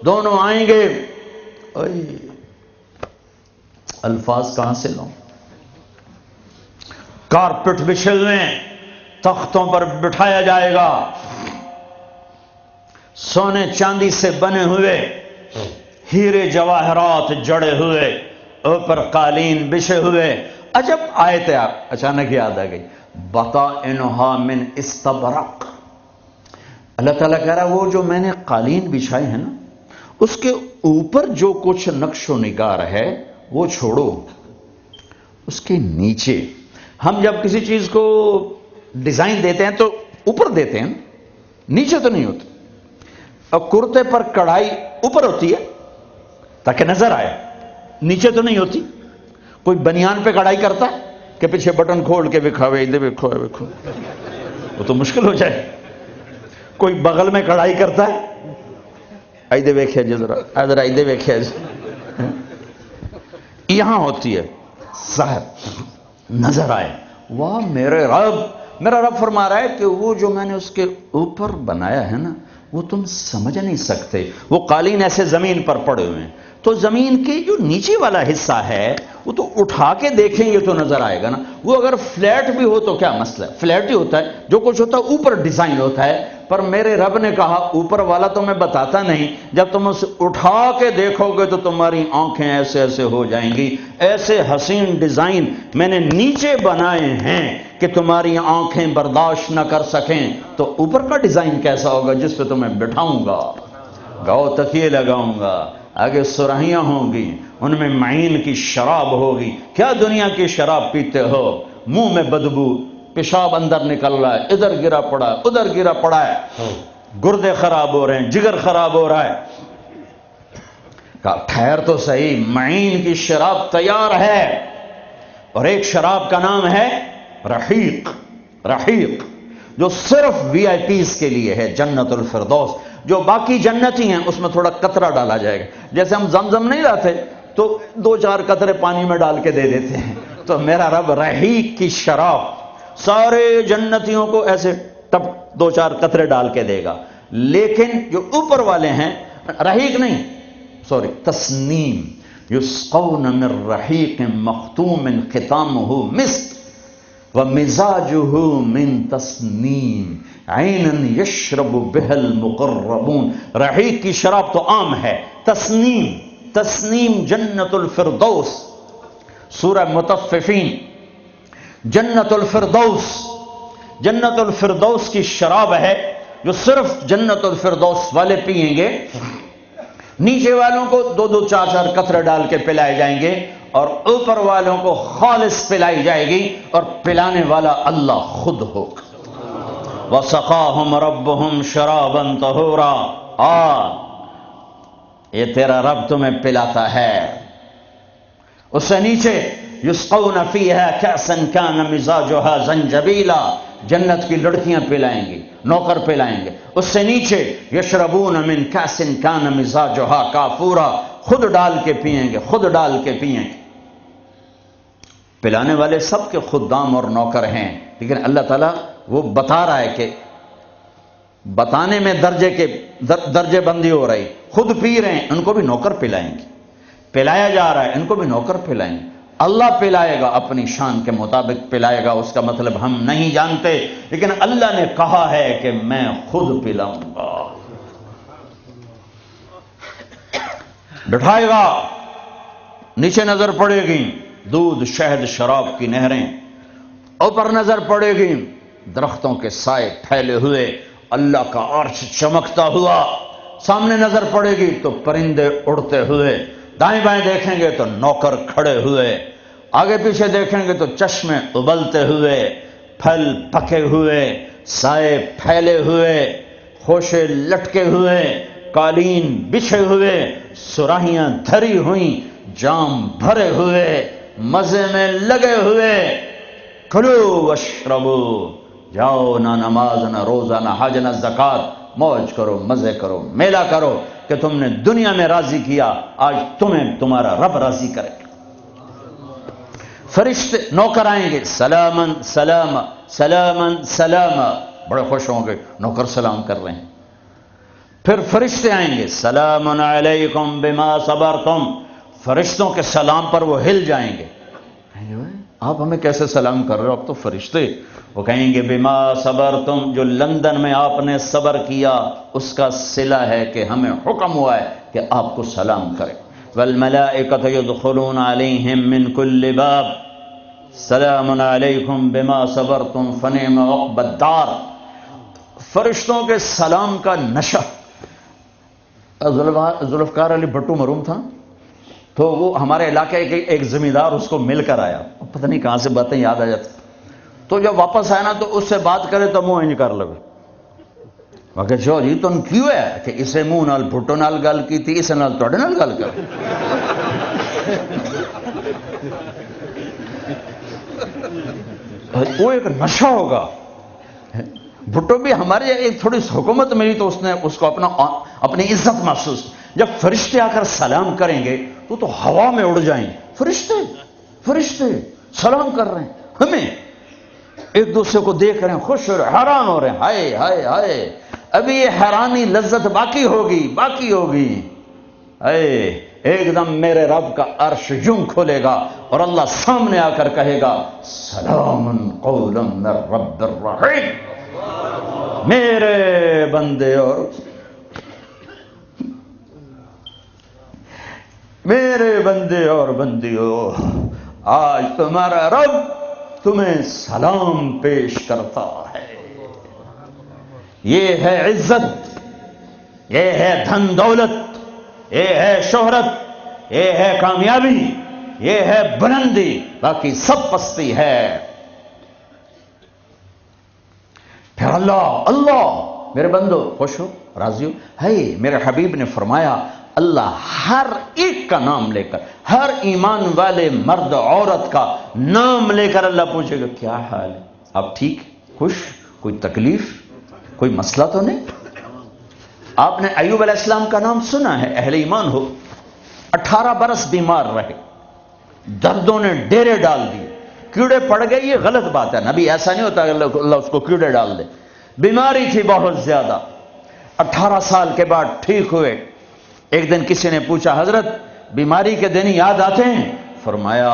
دونوں آئیں گے۔ الفاظ کہاں سے لوں؟ کارپٹ بچھے ہوئے، تختوں پر بٹھایا جائے گا، سونے چاندی سے بنے ہوئے ہیرے جواہرات جڑے ہوئے، اوپر قالین بچھے ہوئے. عجب آیت ہے. اچانک یاد آ گئی، بطائنہا من استبرق. اللہ تعالیٰ کہہ رہا وہ جو میں نے قالین بچھائے ہیں نا، اس کے اوپر جو کچھ نقش و نگار ہے وہ چھوڑو، اس کے نیچے. ہم جب کسی چیز کو ڈیزائن دیتے ہیں تو اوپر دیتے ہیں، نیچے تو نہیں ہوتی. اور کرتے پر کڑھائی اوپر ہوتی ہے تاکہ نظر آئے، نیچے تو نہیں ہوتی. کوئی بنیان پہ کڑھائی کرتا ہے کہ پیچھے بٹن کھول کے دکھاوے ادھر دیکھو، وہ تو مشکل ہو جائے. کوئی بغل میں کڑھائی کرتا ہے، ادھر دیکھے جی ذرا، ادھر ادھر دیکھے جی، یہاں ہوتی ہے ظاہر نظر آئے. واہ میرے رب، میرا رب فرما رہا ہے کہ وہ جو میں نے اس کے اوپر بنایا ہے نا وہ تم سمجھ نہیں سکتے. وہ قالین ایسے زمین پر پڑے ہوئے ہیں، تو زمین کے جو نیچے والا حصہ ہے وہ تو اٹھا کے دیکھیں گے تو نظر آئے گا نا. وہ اگر فلیٹ بھی ہو تو کیا مسئلہ ہے، فلیٹ ہی ہوتا ہے، جو کچھ ہوتا ہے اوپر ڈیزائن ہوتا ہے. پر میرے رب نے کہا اوپر والا تو میں بتاتا نہیں، جب تم اسے اٹھا کے دیکھو گے تو تمہاری آنکھیں ایسے ایسے ہو جائیں گی. ایسے حسین ڈیزائن میں نے نیچے بنائے ہیں کہ تمہاری آنکھیں برداشت نہ کر سکیں، تو اوپر کا ڈیزائن کیسا ہوگا جس پہ تمہیں بٹھاؤں گا، گاؤ تکیے لگاؤں گا، آگے سرہیاں ہوں گی، ان میں معین کی شراب ہوگی. کیا دنیا کی شراب پیتے ہو، منہ میں بدبو، پیشاب اندر نکل رہا ہے، ادھر گرا پڑا ہے، ادھر گرا پڑا ہے، گردے خراب ہو رہے ہیں، جگر خراب ہو رہا ہے. کہا ٹھہر تو صحیح، معین کی شراب تیار ہے. اور ایک شراب کا نام ہے رحیق. رحیق جو صرف وی آئی پیز کے لیے ہے، جنت الفردوس. جو باقی جنتی ہیں اس میں تھوڑا قطرہ ڈالا جائے گا. جیسے ہم زمزم نہیں لاتے تو 2-4 قطرے پانی میں ڈال کے دے دیتے ہیں، تو میرا رب رحیق کی شراب سارے جنتیوں کو ایسے ٹپ 2-4 قطرے ڈال کے دے گا. لیکن جو اوپر والے ہیں، رحیق نہیں، سوری، تسنیم. یسقون من رحیق مختوم ختامہ مسک ومزاجہ من تسنیم عینا یشرب بها المقربون. رحیق کی شراب تو عام ہے، تسنیم جنت الفردوس. سورہ مطففین. جنت الفردوس، جنت الفردوس کی شراب ہے جو صرف جنت الفردوس والے پیئیں گے. نیچے والوں کو 2-2 4-4 قطرے ڈال کے پلائے جائیں گے، اور اوپر والوں کو خالص پلائی جائے گی، اور پلانے والا اللہ خود ہوگا. وَسَقَاهُمْ رَبُّهُمْ شَرَابًا طَهُورًا. یہ تیرا رب تمہیں پلاتا ہے. اس سے نیچے یسقون فیہا کأسا کان مزاجہا زنجبیلا. جنت کی لڑکیاں پلائیں گی، نوکر پلائیں گے. اس سے نیچے یشربون من کأس کان مزاجہا کافورا. خود ڈال کے پئیں گے، خود ڈال کے پئیں گے. پلانے والے سب کے خدام اور نوکر ہیں، لیکن اللہ تعالیٰ وہ بتا رہا ہے کہ بتانے میں درجے بندی ہو رہی. خود پی رہے ہیں، ان کو بھی نوکر پلائیں گے. پلایا جا رہا ہے، ان کو بھی نوکر پلائیں گے. اللہ پلائے گا، اپنی شان کے مطابق پلائے گا. اس کا مطلب ہم نہیں جانتے، لیکن اللہ نے کہا ہے کہ میں خود پلاؤں گا. بٹھائے گا، نیچے نظر پڑے گی دودھ، شہد، شراب کی نہریں. اوپر نظر پڑے گی درختوں کے سائے پھیلے ہوئے، اللہ کا عرش چمکتا ہوا. سامنے نظر پڑے گی تو پرندے اڑتے ہوئے. دائیں بائیں دیکھیں گے تو نوکر کھڑے ہوئے. آگے پیچھے دیکھیں گے تو چشمے ابلتے ہوئے، پھل پکے ہوئے، سائے پھیلے ہوئے، خوشے لٹکے ہوئے، قالین بچھے ہوئے، سراہیاں دھری ہوئیں، جام بھرے ہوئے، مزے میں لگے ہوئے. کھلو واشربو. جاؤ، نہ نماز، نہ روزہ، نہ حج، نہ زکوٰۃ. موج کرو، مزے کرو، میلہ کرو کہ تم نے دنیا میں راضی کیا، آج تمہیں تمہارا رب راضی کرے. فرشتے نوکر آئیں گے، سلامن سلام، سلامن سلام. بڑے خوش ہوں گے، نوکر سلام کر رہے ہیں. پھر فرشتے آئیں گے، سلام علیکم بما صبرتم. فرشتوں کے سلام پر وہ ہل جائیں گے. آپ ہمیں کیسے سلام کر رہے ہو، آپ تو فرشتے. وہ کہیں گے بما صبرتم، جو لندن میں آپ نے صبر کیا اس کا صلہ ہے کہ ہمیں حکم ہوا ہے کہ آپ کو سلام کرے. والملائکۃ یدخلون علیہم من کل باب سلام علیکم بما صبرتم فنعم عقبی الدار. فرشتوں کے سلام کا نشہ. ذوالفقار علی بھٹو مرحوم تھا تو وہ ہمارے علاقے کے ایک زمیندار اس کو مل کر آیا, پتہ نہیں کہاں سے باتیں یاد آ جاتی, تو جب واپس آیا نا تو اس سے بات کرے تو منہ انج کر لگے. کہ جو جی تم کیوں ہے کہ اسے منہ نال بھٹو نال گل کی تھی, اسے نال توڑے نال گل کر. وہ ایک نشہ ہوگا. بھٹو بھی ہمارے ایک تھوڑی حکومت ملی تو اس نے اس کو اپنی عزت محسوس. جب فرشتے آ کر سلام کریں گے تو ہوا میں اڑ جائیں. فرشتے سلام کر رہے ہیں, ہمیں ایک دوسرے کو دیکھ رہے ہیں, خوش ہو رہے ہیں, حیران ہو رہے ہیں. ہائے ہائے ہائے, ابھی یہ حیرانی لذت باقی ہوگی. ایک دم میرے رب کا عرش یوں کھولے گا اور اللہ سامنے آ کر کہے گا سلام قولا من رب الرحیم. میرے بندے اور بندیوں, آج تمہارا رب تمہیں سلام پیش کرتا ہے. یہ ہے عزت, یہ ہے دھن دولت, یہ ہے شہرت, یہ ہے کامیابی, یہ ہے بلندی, باقی سب پستی ہے. پھر اللہ میرے بندو خوش ہو, راضی ہو. ہے میرے حبیب نے فرمایا اللہ ہر ایک کا نام لے کر, ہر ایمان والے مرد عورت کا نام لے کر اللہ پوچھے گا کیا حال ہے, آپ ٹھیک, خوش, کوئی تکلیف, کوئی مسئلہ تو نہیں. آپ نے ایوب علیہ السلام کا نام سنا ہے, اہل ایمان ہو. 18 برس بیمار رہے, دردوں نے ڈیرے ڈال دیے, کیڑے پڑ گئے. یہ غلط بات ہے, نبی ایسا نہیں ہوتا کہ اللہ اس کو کیڑے ڈال دے. بیماری تھی بہت زیادہ. 18 سال کے بعد ٹھیک ہوئے. ایک دن کسی نے پوچھا حضرت بیماری کے دن یاد آتے ہیں؟ فرمایا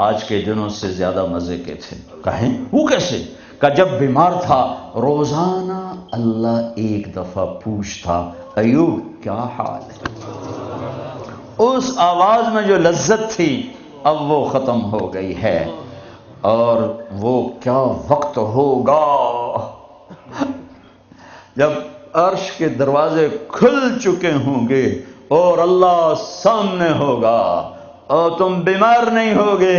آج کے دنوں سے زیادہ مزے کے تھے. کہیں وہ کیسے؟ کہ جب بیمار تھا روزانہ اللہ ایک دفعہ پوچھتا ایوب کیا حال ہے. اس آواز میں جو لذت تھی اب وہ ختم ہو گئی ہے. اور وہ کیا وقت ہوگا جب عرش کے دروازے کھل چکے ہوں گے اور اللہ سامنے ہوگا اور تم بیمار نہیں ہوگے,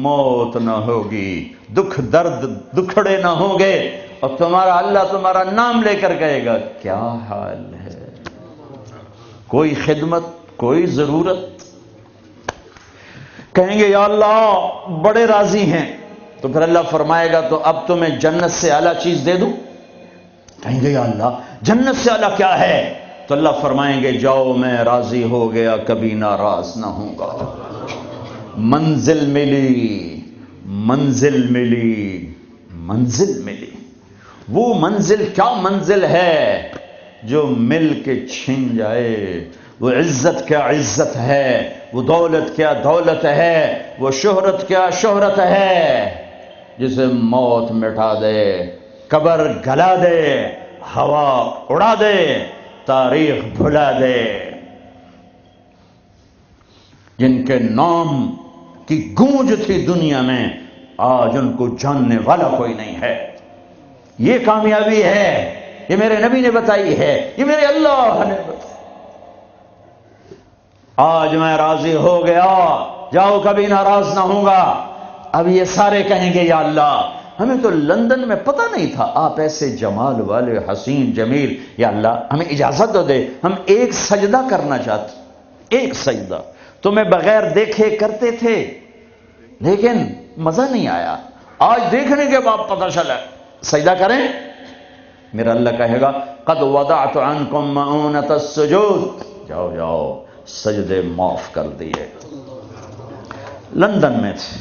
موت نہ ہوگی, دکھ درد دکھڑے نہ ہوں گے, اور تمہارا اللہ تمہارا نام لے کر کہے گا کیا حال ہے. کوئی خدمت, کوئی ضرورت, کہیں گے یا اللہ بڑے راضی ہیں, تو پھر اللہ فرمائے گا تو اب تمہیں جنت سے اعلیٰ چیز دے دوں. کہیں گے یا اللہ جنت سے اعلیٰ کیا ہے؟ تو اللہ فرمائیں گے جاؤ میں راضی ہو گیا, کبھی ناراض نہ ہوں گا. منزل ملی. وہ منزل کیا منزل ہے جو مل کے چھن جائے. وہ عزت کیا عزت ہے, وہ دولت کیا دولت ہے, وہ شہرت کیا شہرت ہے جسے موت مٹا دے, قبر گلا دے, ہوا اڑا دے, تاریخ بھلا دے. جن کے نام کی گونج تھی دنیا میں آج ان کو جاننے والا کوئی نہیں ہے. یہ کامیابی ہے, یہ میرے نبی نے بتائی ہے, یہ میرے اللہ نے بتائی. آج میں راضی ہو گیا, جاؤ کبھی ناراض نہ ہوں گا. اب یہ سارے کہیں گے یا اللہ ہمیں تو لندن میں پتہ نہیں تھا آپ ایسے جمال والے حسین جمیل, یا اللہ ہمیں اجازت دو دے, ہم ایک سجدہ کرنا چاہتے, ایک سجدہ تمہیں بغیر دیکھے کرتے تھے لیکن مزہ نہیں آیا, آج دیکھنے کے بعد پتہ چلا سجدہ کریں. میرا اللہ کہے گا قد وضعت عنکم مؤونۃ السجود, جاؤ سجدے معاف کر دیے. لندن میں تھے,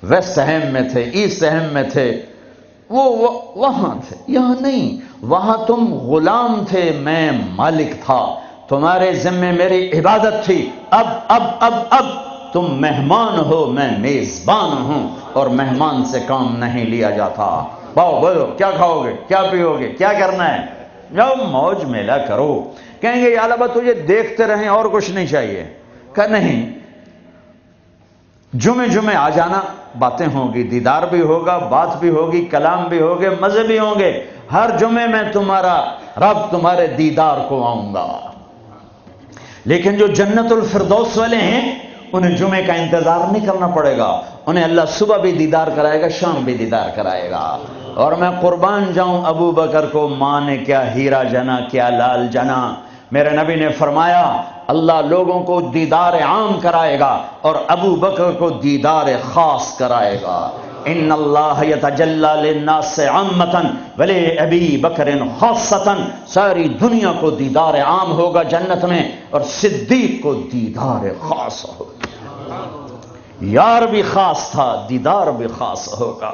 ویسٹ ہیم میں تھے, ایسٹ ہیم میں تھے, وہ وہاں تھے, یہاں نہیں. وہاں تم غلام تھے, میں مالک تھا, تمہارے ذمے میری عبادت تھی. اب تم مہمان ہو, میں میزبان ہوں, اور مہمان سے کام نہیں لیا جاتا. بولو کیا کھاؤ گے, کیا پیو گے, کیا کرنا ہے, جاؤ موج میلہ کرو. کہیں گے یا اللہ بس تجھے دیکھتے رہیں اور کچھ نہیں چاہیے. کہ نہیں، جمعے آ جانا، باتیں ہوں گی، دیدار بھی ہوگا، بات بھی ہوگی، کلام بھی ہوگے، مزے بھی ہوں گے. ہر جمعے میں تمہارا رب تمہارے دیدار کو آؤں گا. لیکن جو جنت الفردوس والے ہیں انہیں جمعے کا انتظار نہیں کرنا پڑے گا. انہیں اللہ صبح بھی دیدار کرائے گا، شام بھی دیدار کرائے گا. اور میں قربان جاؤں ابو بکر کو ماں نے کیا ہیرا جنا، کیا لال جنا. میرے نبی نے فرمایا اللہ لوگوں کو دیدار عام کرائے گا اور ابو بکر کو دیدار خاص کرائے گا. ان اللہ یتجلی للناس عامۃ ولی ابی بکر خاصۃ. ساری دنیا کو دیدار عام ہوگا جنت میں اور صدیق کو دیدار خاص ہوگا. یار بھی خاص تھا، دیدار بھی خاص ہوگا.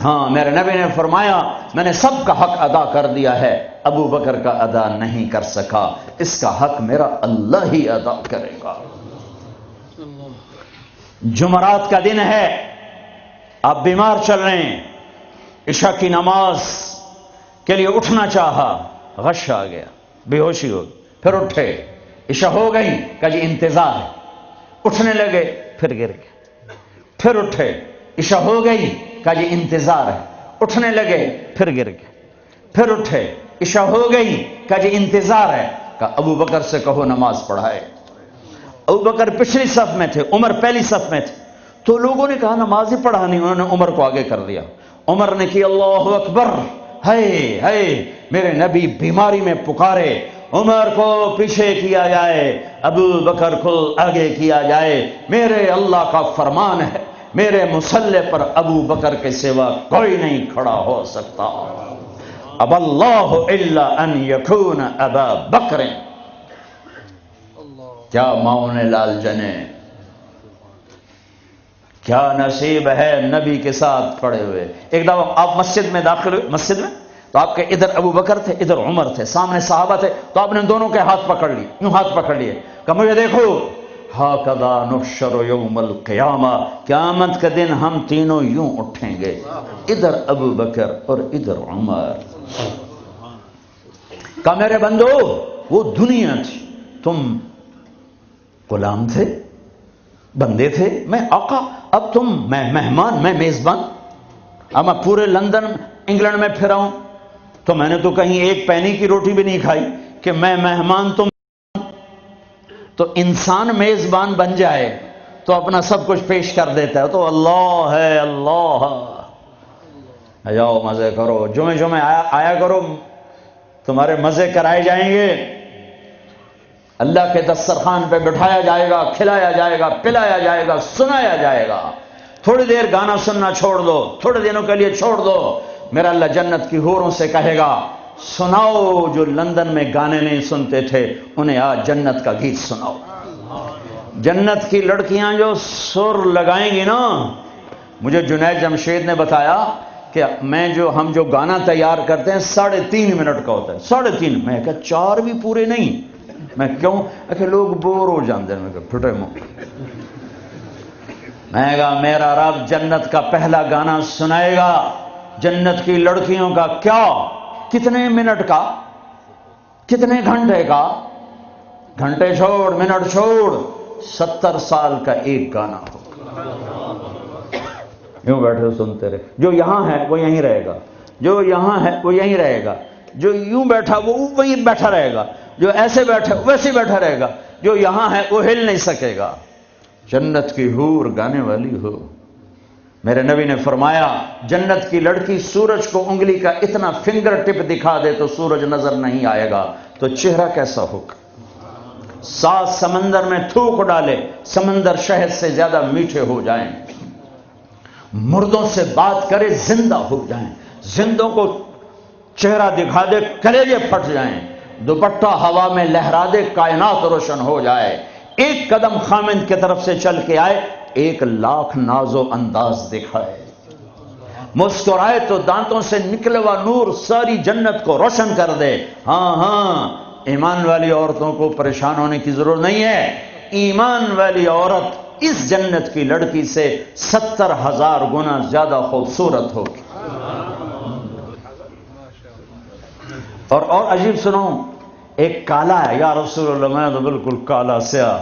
ہاں میرے نبی نے فرمایا میں نے سب کا حق ادا کر دیا ہے، ابو بکر کا ادا نہیں کر سکا، اس کا حق میرا اللہ ہی ادا کرے گا. جمعرات کا دن ہے، آپ بیمار چل رہے ہیں، عشاء کی نماز کے لیے اٹھنا چاہا، غش آ گیا، بے ہوشی ہو گئی، پھر اٹھے، عشاء ہو گئی، کہا جی انتظار ہے. اٹھنے لگے، پھر گر گئے، پھر اٹھے، عشاء ہو گئی، کہا جی انتظار ہے. اٹھنے لگے، پھر گر گئے، پھر اٹھے، عشاء ہو گئی، کہا جی انتظار ہے. کہا ابو بکر سے کہو نماز پڑھائے. ابو بکر پچھلی صف میں تھے، عمر پہلی صف میں تھے. تو لوگوں نے کہا نماز ہی پڑھانی، انہوں نے عمر کو آگے کر دیا. عمر نے کی اللہ اکبر، ہے میرے نبی بیماری میں پکارے، عمر کو پیچھے کیا جائے، ابو بکر کو آگے کیا جائے. میرے اللہ کا فرمان ہے، میرے مصلی پر ابو بکر کے سوا کوئی نہیں کھڑا ہو سکتا. اب اللہ الا ان یکون ابا بکر. کیا ماؤں نے لال جنے، کیا نصیب ہے نبی کے ساتھ پڑے ہوئے. ایک دفعہ آپ مسجد میں داخل ہوئے، مسجد میں تو آپ کے ادھر ابو بکر تھے، ادھر عمر تھے، سامنے صحابہ تھے. تو آپ نے دونوں کے ہاتھ پکڑ لی، یوں ہاتھ پکڑ لیے، کہ مجھے دیکھو، ہاکذا نحشر یوم القیامہ، قیامت کے دن ہم تینوں یوں اٹھیں گے، ادھر ابو بکر اور ادھر عمر. کہ میرے بندو وہ دنیا تھی، تم غلام تھے، بندے تھے، میں آقا. اب تم، میں مہمان، میں میزبان. اب میں پورے لندن انگلینڈ میں پھرا ہوں تو میں نے تو کہیں ایک پینی کی روٹی بھی نہیں کھائی کہ میں مہمان تم. تو انسان میزبان بن جائے تو اپنا سب کچھ پیش کر دیتا ہے. تو اللہ ہے، اللہ جاؤ مزے کرو، جمعے آیا کرو، تمہارے مزے کرائے جائیں گے. اللہ کے دسترخوان پہ بٹھایا جائے گا، کھلایا جائے گا، پلایا جائے گا، سنایا جائے گا. تھوڑی دیر گانا سننا چھوڑ دو، تھوڑے دنوں کے لیے چھوڑ دو، میرا اللہ جنت کی حوروں سے کہے گا سناؤ جو لندن میں گانے نہیں سنتے تھے انہیں آج جنت کا گیت سناؤ. جنت کی لڑکیاں جو سر لگائیں گی نا، مجھے جنید جمشید نے بتایا کہ ہم جو گانا تیار کرتے ہیں 3.5 منٹ کا ہوتا ہے. 3.5، میں کہا 4 بھی پورے نہیں. میں کیوں کہ لوگ بور ہو جاتے ہیں. میں کہا پھٹے منہ. میں کہا میرا رب جنت کا پہلا گانا سنائے گا جنت کی لڑکیوں کا. کیا کتنے منٹ کا، کتنے گھنٹے کا، گھنٹے چھوڑ، منٹ چھوڑ، 70 سال کا ایک گانا ہو. یوں بیٹھے سنتے رہے. جو یہاں ہے وہ یہیں رہے گا، جو یہاں ہے وہ یہیں رہے گا، جو یوں بیٹھا وہ وہیں بیٹھا رہے گا، جو ایسے بیٹھا ویسے بیٹھا رہے گا، جو یہاں ہے وہ ہل نہیں سکے گا. جنت کی حور گانے والی ہو. میرے نبی نے فرمایا جنت کی لڑکی سورج کو انگلی کا اتنا فنگر ٹپ دکھا دے تو سورج نظر نہیں آئے گا، تو چہرہ کیسا ہوگا. 7 سمندر میں تھوک ڈالے، سمندر شہد سے زیادہ میٹھے ہو جائیں. مردوں سے بات کرے زندہ ہو جائیں، زندوں کو چہرہ دکھا دے کلیجے پھٹ جائیں. دوپٹہ ہوا میں لہرا دے کائنات روشن ہو جائے. ایک قدم خامند کی طرف سے چل کے آئے، 1,00,000 ناز و انداز دکھائے. مسکرائے تو دانتوں سے نکلے ہوا نور ساری جنت کو روشن کر دے. ہاں ایمان والی عورتوں کو پریشان ہونے کی ضرورت نہیں ہے. ایمان والی عورت اس جنت کی لڑکی سے 70,000 گنا زیادہ خوبصورت ہوگی. اور عجیب سنو، ایک کالا ہے، یا رسول اللہ میں تو بالکل کالا سیاہ،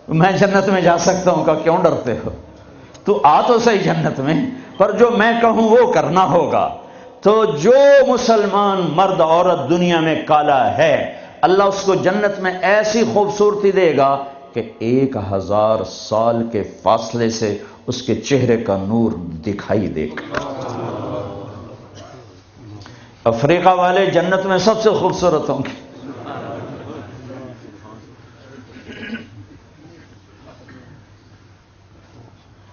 میں جنت میں جا سکتا ہوں؟ کہا کیوں ڈرتے ہو، تو آ تو صحیح جنت میں، پر جو میں کہوں وہ کرنا ہوگا۔ تو جو مسلمان مرد عورت دنیا میں کالا ہے، اللہ اس کو جنت میں ایسی خوبصورتی دے گا کہ 1000 سال کے فاصلے سے اس کے چہرے کا نور دکھائی دے گا۔ افریقہ والے جنت میں سب سے خوبصورت ہوں گے۔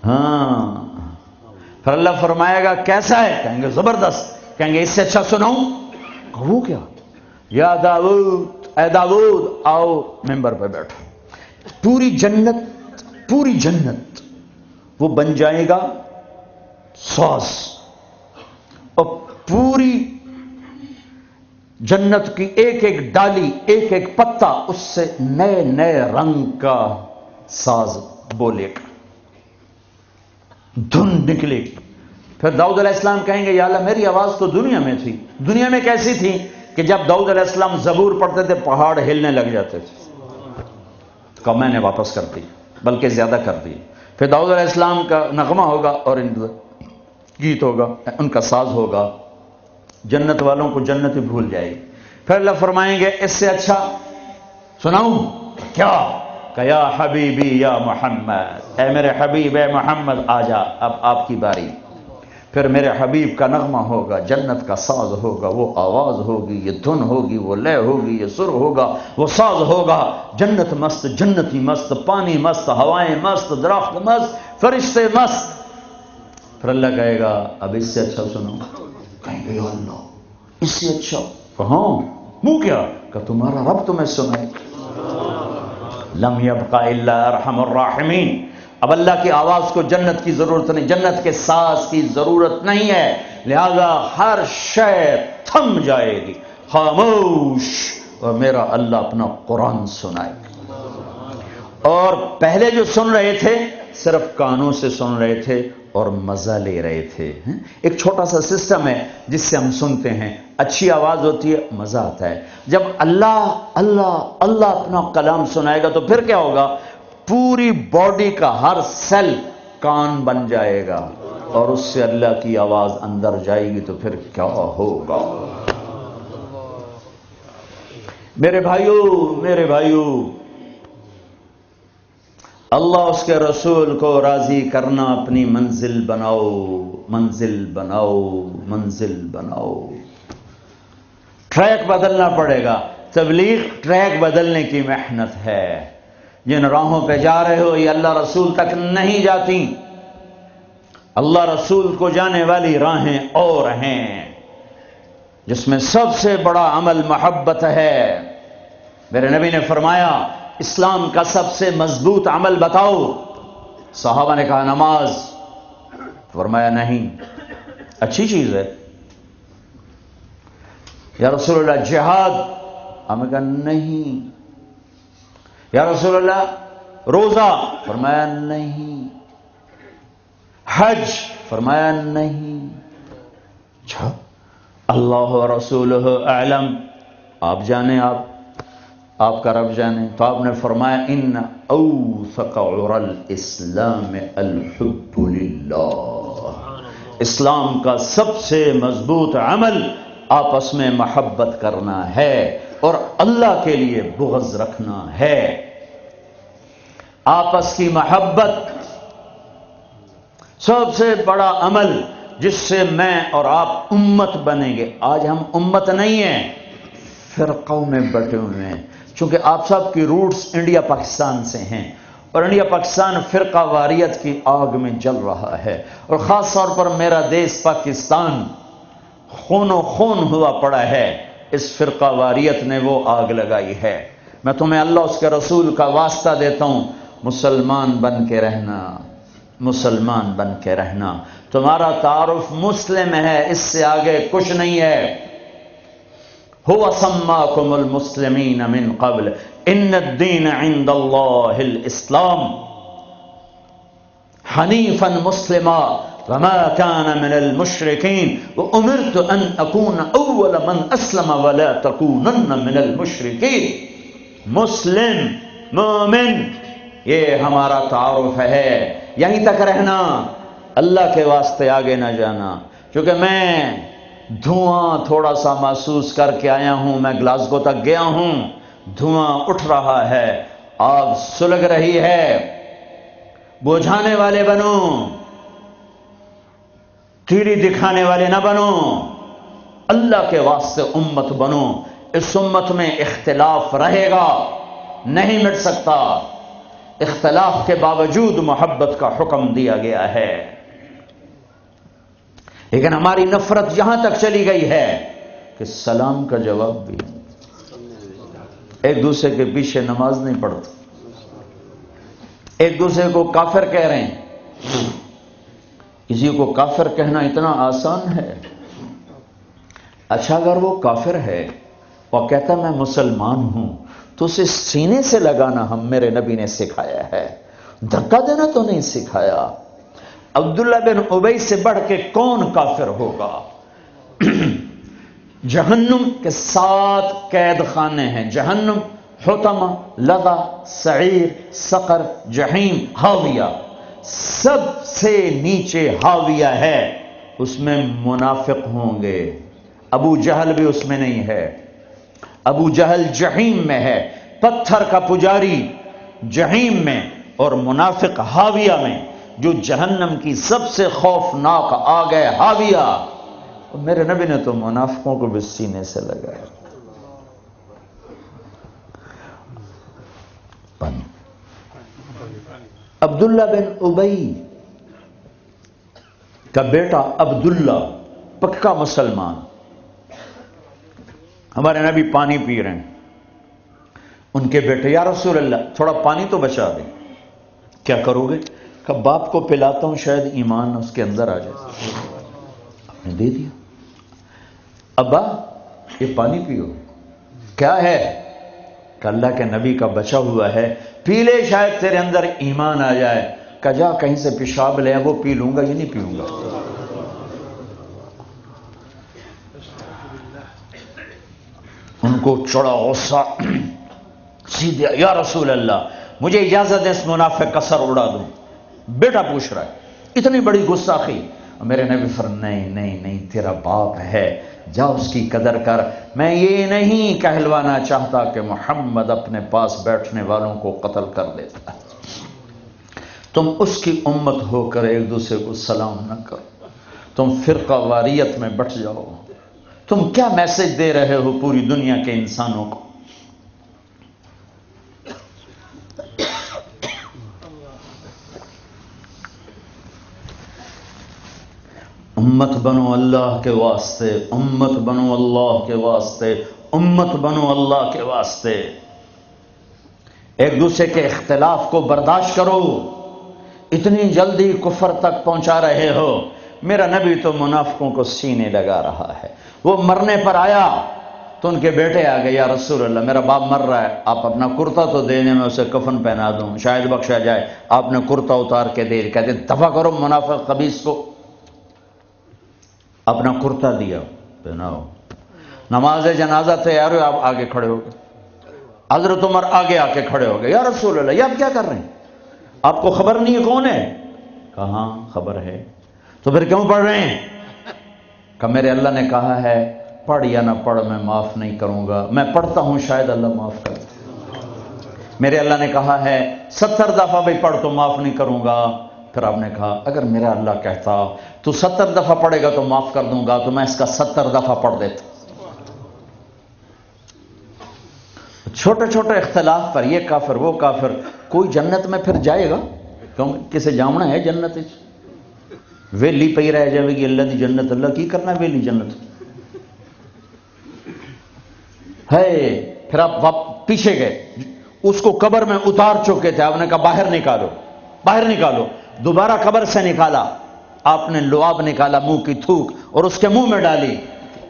ہاں، پھر اللہ فرمائے گا کیسا ہے؟ کہیں گے زبردست، کہیں گے اس سے اچھا سناؤں؟ وہ کیا؟ یا داؤد، اے داؤد آؤ ممبر پہ بیٹھو۔ پوری جنت وہ بن جائے گا ساز، اور پوری جنت کی ایک ایک ڈالی، ایک ایک پتا اس سے نئے نئے رنگ کا ساز بولے گا، دھن نکلے گی۔ پھر داؤد علیہ السلام کہیں گے یا اللہ میری آواز تو دنیا میں تھی، دنیا میں کیسی تھی کہ جب داؤد علیہ السلام زبور پڑھتے تھے پہاڑ ہلنے لگ جاتے تھے؟ کہا میں نے واپس کر دی، بلکہ زیادہ کر دی۔ پھر داؤد علیہ السلام کا نغمہ ہوگا اور ان کا گیت ہوگا، ان کا ساز ہوگا، جنت والوں کو جنت ہی بھول جائے گی۔ پھر اللہ فرمائیں گے اس سے اچھا سناؤں؟ کیا؟ کہ یا حبیبی یا محمد، اے میرے حبیب اے محمد آ جا، اب آپ کی باری۔ پھر میرے حبیب کا نغمہ ہوگا، جنت کا ساز ہوگا، وہ آواز ہوگی، یہ دھن ہوگی، وہ لے ہوگی، یہ سر ہوگا، وہ ساز ہوگا، جنت مست، جنتی مست، پانی مست، ہوائیں مست، درخت مست، فرشتے مست۔ پھر اللہ کہے گا اب اس سے اچھا سنو۔ کہیں گے یا اللہ اس سے اچھا؟ کہاں؟ منہ کیا؟ کہ تمہارا رب تمہیں سنائے۔ لم یبقى الا ارحم الراحمین۔ اب اللہ کی آواز کو جنت کی ضرورت نہیں، جنت کے ساز کی ضرورت نہیں ہے، لہذا ہر شے تھم جائے گی، خاموش، اور میرا اللہ اپنا قرآن سنائے گا۔ اور پہلے جو سن رہے تھے صرف کانوں سے سن رہے تھے اور مزہ لے رہے تھے۔ ایک چھوٹا سا سسٹم ہے جس سے ہم سنتے ہیں، اچھی آواز ہوتی ہے، مزہ آتا ہے۔ جب اللہ اللہ اللہ اپنا کلام سنائے گا تو پھر کیا ہوگا؟ پوری باڈی کا ہر سیل کان بن جائے گا، اور اس سے اللہ کی آواز اندر جائے گی تو پھر کیا ہوگا؟ میرے بھائیوں، اللہ اس کے رسول کو راضی کرنا اپنی منزل بناؤ، منزل بناؤ، منزل بناؤ۔ ٹریک بدلنا پڑے گا، تبلیغ ٹریک بدلنے کی محنت ہے۔ جن راہوں پہ جا رہے ہو یہ اللہ رسول تک نہیں جاتی، اللہ رسول کو جانے والی راہیں اور ہیں، جس میں سب سے بڑا عمل محبت ہے۔ میرے نبی نے فرمایا اسلام کا سب سے مضبوط عمل بتاؤ؟ صحابہ نے کہا نماز۔ فرمایا نہیں، اچھی چیز ہے یا رسول اللہ جہاد؟ ہم نے کہا نہیں۔ یا رسول اللہ روزہ؟ فرمایا نہیں۔ حج؟ فرمایا نہیں۔ اچھا، اللہ و رسولہ اعلم، آپ جانے، آپ کا رب جانے۔ تو آپ نے فرمایا ان اوثق عر الاسلام الحب للہ، اسلام کا سب سے مضبوط عمل آپس میں محبت کرنا ہے اور اللہ کے لیے بغض رکھنا ہے۔ آپس کی محبت سب سے بڑا عمل جس سے میں اور آپ امت بنیں گے۔ آج ہم امت نہیں ہیں، فرقوں میں بٹے ہوئے ہیں، چونکہ آپ سب کی روٹس انڈیا پاکستان سے ہیں، اور انڈیا پاکستان فرقہ واریت کی آگ میں جل رہا ہے، اور خاص طور پر میرا دیش پاکستان خون و خون ہوا پڑا ہے۔ اس فرقہ واریت نے وہ آگ لگائی ہے۔ میں تمہیں اللہ اس کے رسول کا واسطہ دیتا ہوں، مسلمان بن کے رہنا، مسلمان بن کے رہنا۔ تمہارا تعارف مسلم ہے، اس سے آگے کچھ نہیں ہے۔ هو سماکم المسلمین من قبل ان الدین عند اللہ الاسلام حنیفا مسلما وما كان من المشركين وأمرت أن أكون أول من أسلم ولا تكونن من المشركين. مسلم مومن یہ ہمارا تعارف ہے، یہیں تک رہنا، اللہ کے واسطے آگے نہ جانا. کیونکہ میں دھواں تھوڑا سا محسوس کر کے آیا ہوں، میں گلاسگو تک گیا ہوں، دھواں اٹھ رہا ہے، آگ سلگ رہی ہے. بجھانے والے بنو، تیری دکھانے والے نہ بنو، اللہ کے واسطے امت بنو. اس امت میں اختلاف رہے گا، نہیں مٹ سکتا. اختلاف کے باوجود محبت کا حکم دیا گیا ہے. لیکن ہماری نفرت یہاں تک چلی گئی ہے کہ سلام کا جواب بھی ایک دوسرے کے پیچھے نماز نہیں پڑھتے، ایک دوسرے کو کافر کہہ رہے ہیں. کسی کو کافر کہنا اتنا آسان ہے. اچھا اگر وہ کافر ہے اور کہتا میں مسلمان ہوں تو اسے سینے سے لگانا ہم میرے نبی نے سکھایا ہے، دھکا دینا تو نہیں سکھایا. عبداللہ بن ابی سے بڑھ کے کون کافر ہوگا؟ جہنم کے 7 قید خانے ہیں. جہنم، حطمہ، لظہ، سعیر، سقر، جہیم، ہاویہ. سب سے نیچے ہاویہ ہے، اس میں منافق ہوں گے. ابو جہل بھی اس میں نہیں ہے. ابو جہل جہیم میں ہے، پتھر کا پجاری جہیم میں، اور منافق ہاویہ میں. جو جہنم کی سب سے خوفناک آگ ہے ہاویہ. میرے نبی نے تو منافقوں کو بھی سینے سے لگایا. عبداللہ بن ابی کا بیٹا عبداللہ پکا مسلمان. ہمارے نبی پانی پی رہے ہیں، ان کے بیٹے یا رسول اللہ تھوڑا پانی تو بچا دیں. کیا کرو گے؟ کہ باپ کو پلاتا ہوں شاید ایمان اس کے اندر آ جائے. آپ نے دے دیا. ابا یہ پانی پیو. کیا ہے؟ کہ اللہ کے نبی کا بچا ہوا ہے، پی لے شاید تیرے اندر ایمان آ جائے. کہ جا کہیں سے پیشاب لے وہ پی لوں گا، یہ نہیں پیوں گا. ان کو چڑا غصہ، سیدھے یا رسول اللہ مجھے اجازت دیں اس منافق کا سر اڑا دوں. بیٹا پوچھ رہا ہے، اتنی بڑی گستاخی. میرے نبی فرمایا نہیں تیرا باپ ہے، جا اس کی قدر کر. میں یہ نہیں کہلوانا چاہتا کہ محمد اپنے پاس بیٹھنے والوں کو قتل کر دیتا ہے. تم اس کی امت ہو کر ایک دوسرے کو سلام نہ کرو، تم فرقہ واریت میں بٹ جاؤ. تم کیا میسج دے رہے ہو پوری دنیا کے انسانوں کو؟ امت بنو اللہ کے واسطے، امت بنو اللہ کے واسطے، امت بنو اللہ کے واسطے. ایک دوسرے کے اختلاف کو برداشت کرو. اتنی جلدی کفر تک پہنچا رہے ہو. میرا نبی تو منافقوں کو سینے لگا رہا ہے. وہ مرنے پر آیا تو ان کے بیٹے آ گئے، یا رسول اللہ میرا باپ مر رہا ہے، آپ اپنا کرتا تو دینے میں اسے کفن پہنا دوں، شاید بخشا جائے. آپ نے کرتا اتار کے دے، کہتے دفع کرو منافق خبیث کو. اپنا کرتا دیا، پہناؤ. نماز جنازہ تیار ہو، آپ آگے کھڑے ہو گئے. حضرت عمر آگے آ کے کھڑے ہو گئے، یا رسول اللہ یہ آپ کیا کر رہے ہیں؟ آپ کو خبر نہیں ہے کون ہے؟ کہاں خبر ہے. تو پھر کیوں پڑھ رہے ہیں؟ کہ میرے اللہ نے کہا ہے پڑھ یا نہ پڑھ میں معاف نہیں کروں گا. میں پڑھتا ہوں شاید اللہ معاف کر. میرے اللہ نے کہا ہے 70 دفعہ بھی پڑھ تو معاف نہیں کروں گا. پھر آپ نے کہا اگر میرا اللہ کہتا تو 70 دفعہ پڑھے گا تو معاف کر دوں گا، تو میں اس کا 70 دفعہ پڑھ دیتا. چھوٹے چھوٹے اختلاف پر یہ کافر وہ کافر. کوئی جنت میں پھر جائے گا؟ کیوں کسے جامنا ہے جنت؟ ویلی پئی رہ جائے گی اللہ دی جنت. اللہ کی کرنا ہے ویلی جنت ہے. پھر آپ پیچھے گئے، اس کو قبر میں اتار چکے تھے، آپ نے کہا باہر نکالو باہر نکالو. دوبارہ قبر سے نکالا، آپ نے لعاب نکالا منہ کی تھوک اور اس کے منہ میں ڈالی،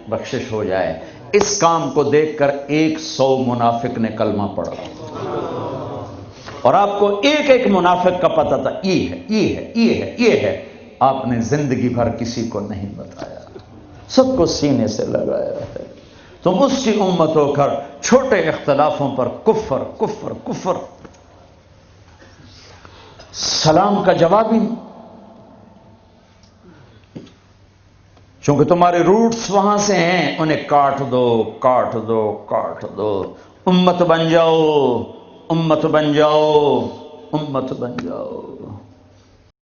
بخشش ہو جائے. اس کام کو دیکھ کر 100 منافق نے کلمہ پڑھا، اور آپ کو ایک ایک منافق کا پتہ تھا، یہ ہے یہ ہے یہ ہے یہ ہے. آپ نے زندگی بھر کسی کو نہیں بتایا، سب کو سینے سے لگایا ہے۔ تم اس کی امت ہو کر چھوٹے اختلافوں پر کفر کفر کفر، سلام کا جواب ہی نہیں، چونکہ تمہارے روٹس وہاں سے ہیں، انہیں کاٹ دو کاٹ دو کاٹ دو، امت بن جاؤ امت بن جاؤ امت بن جاؤ۔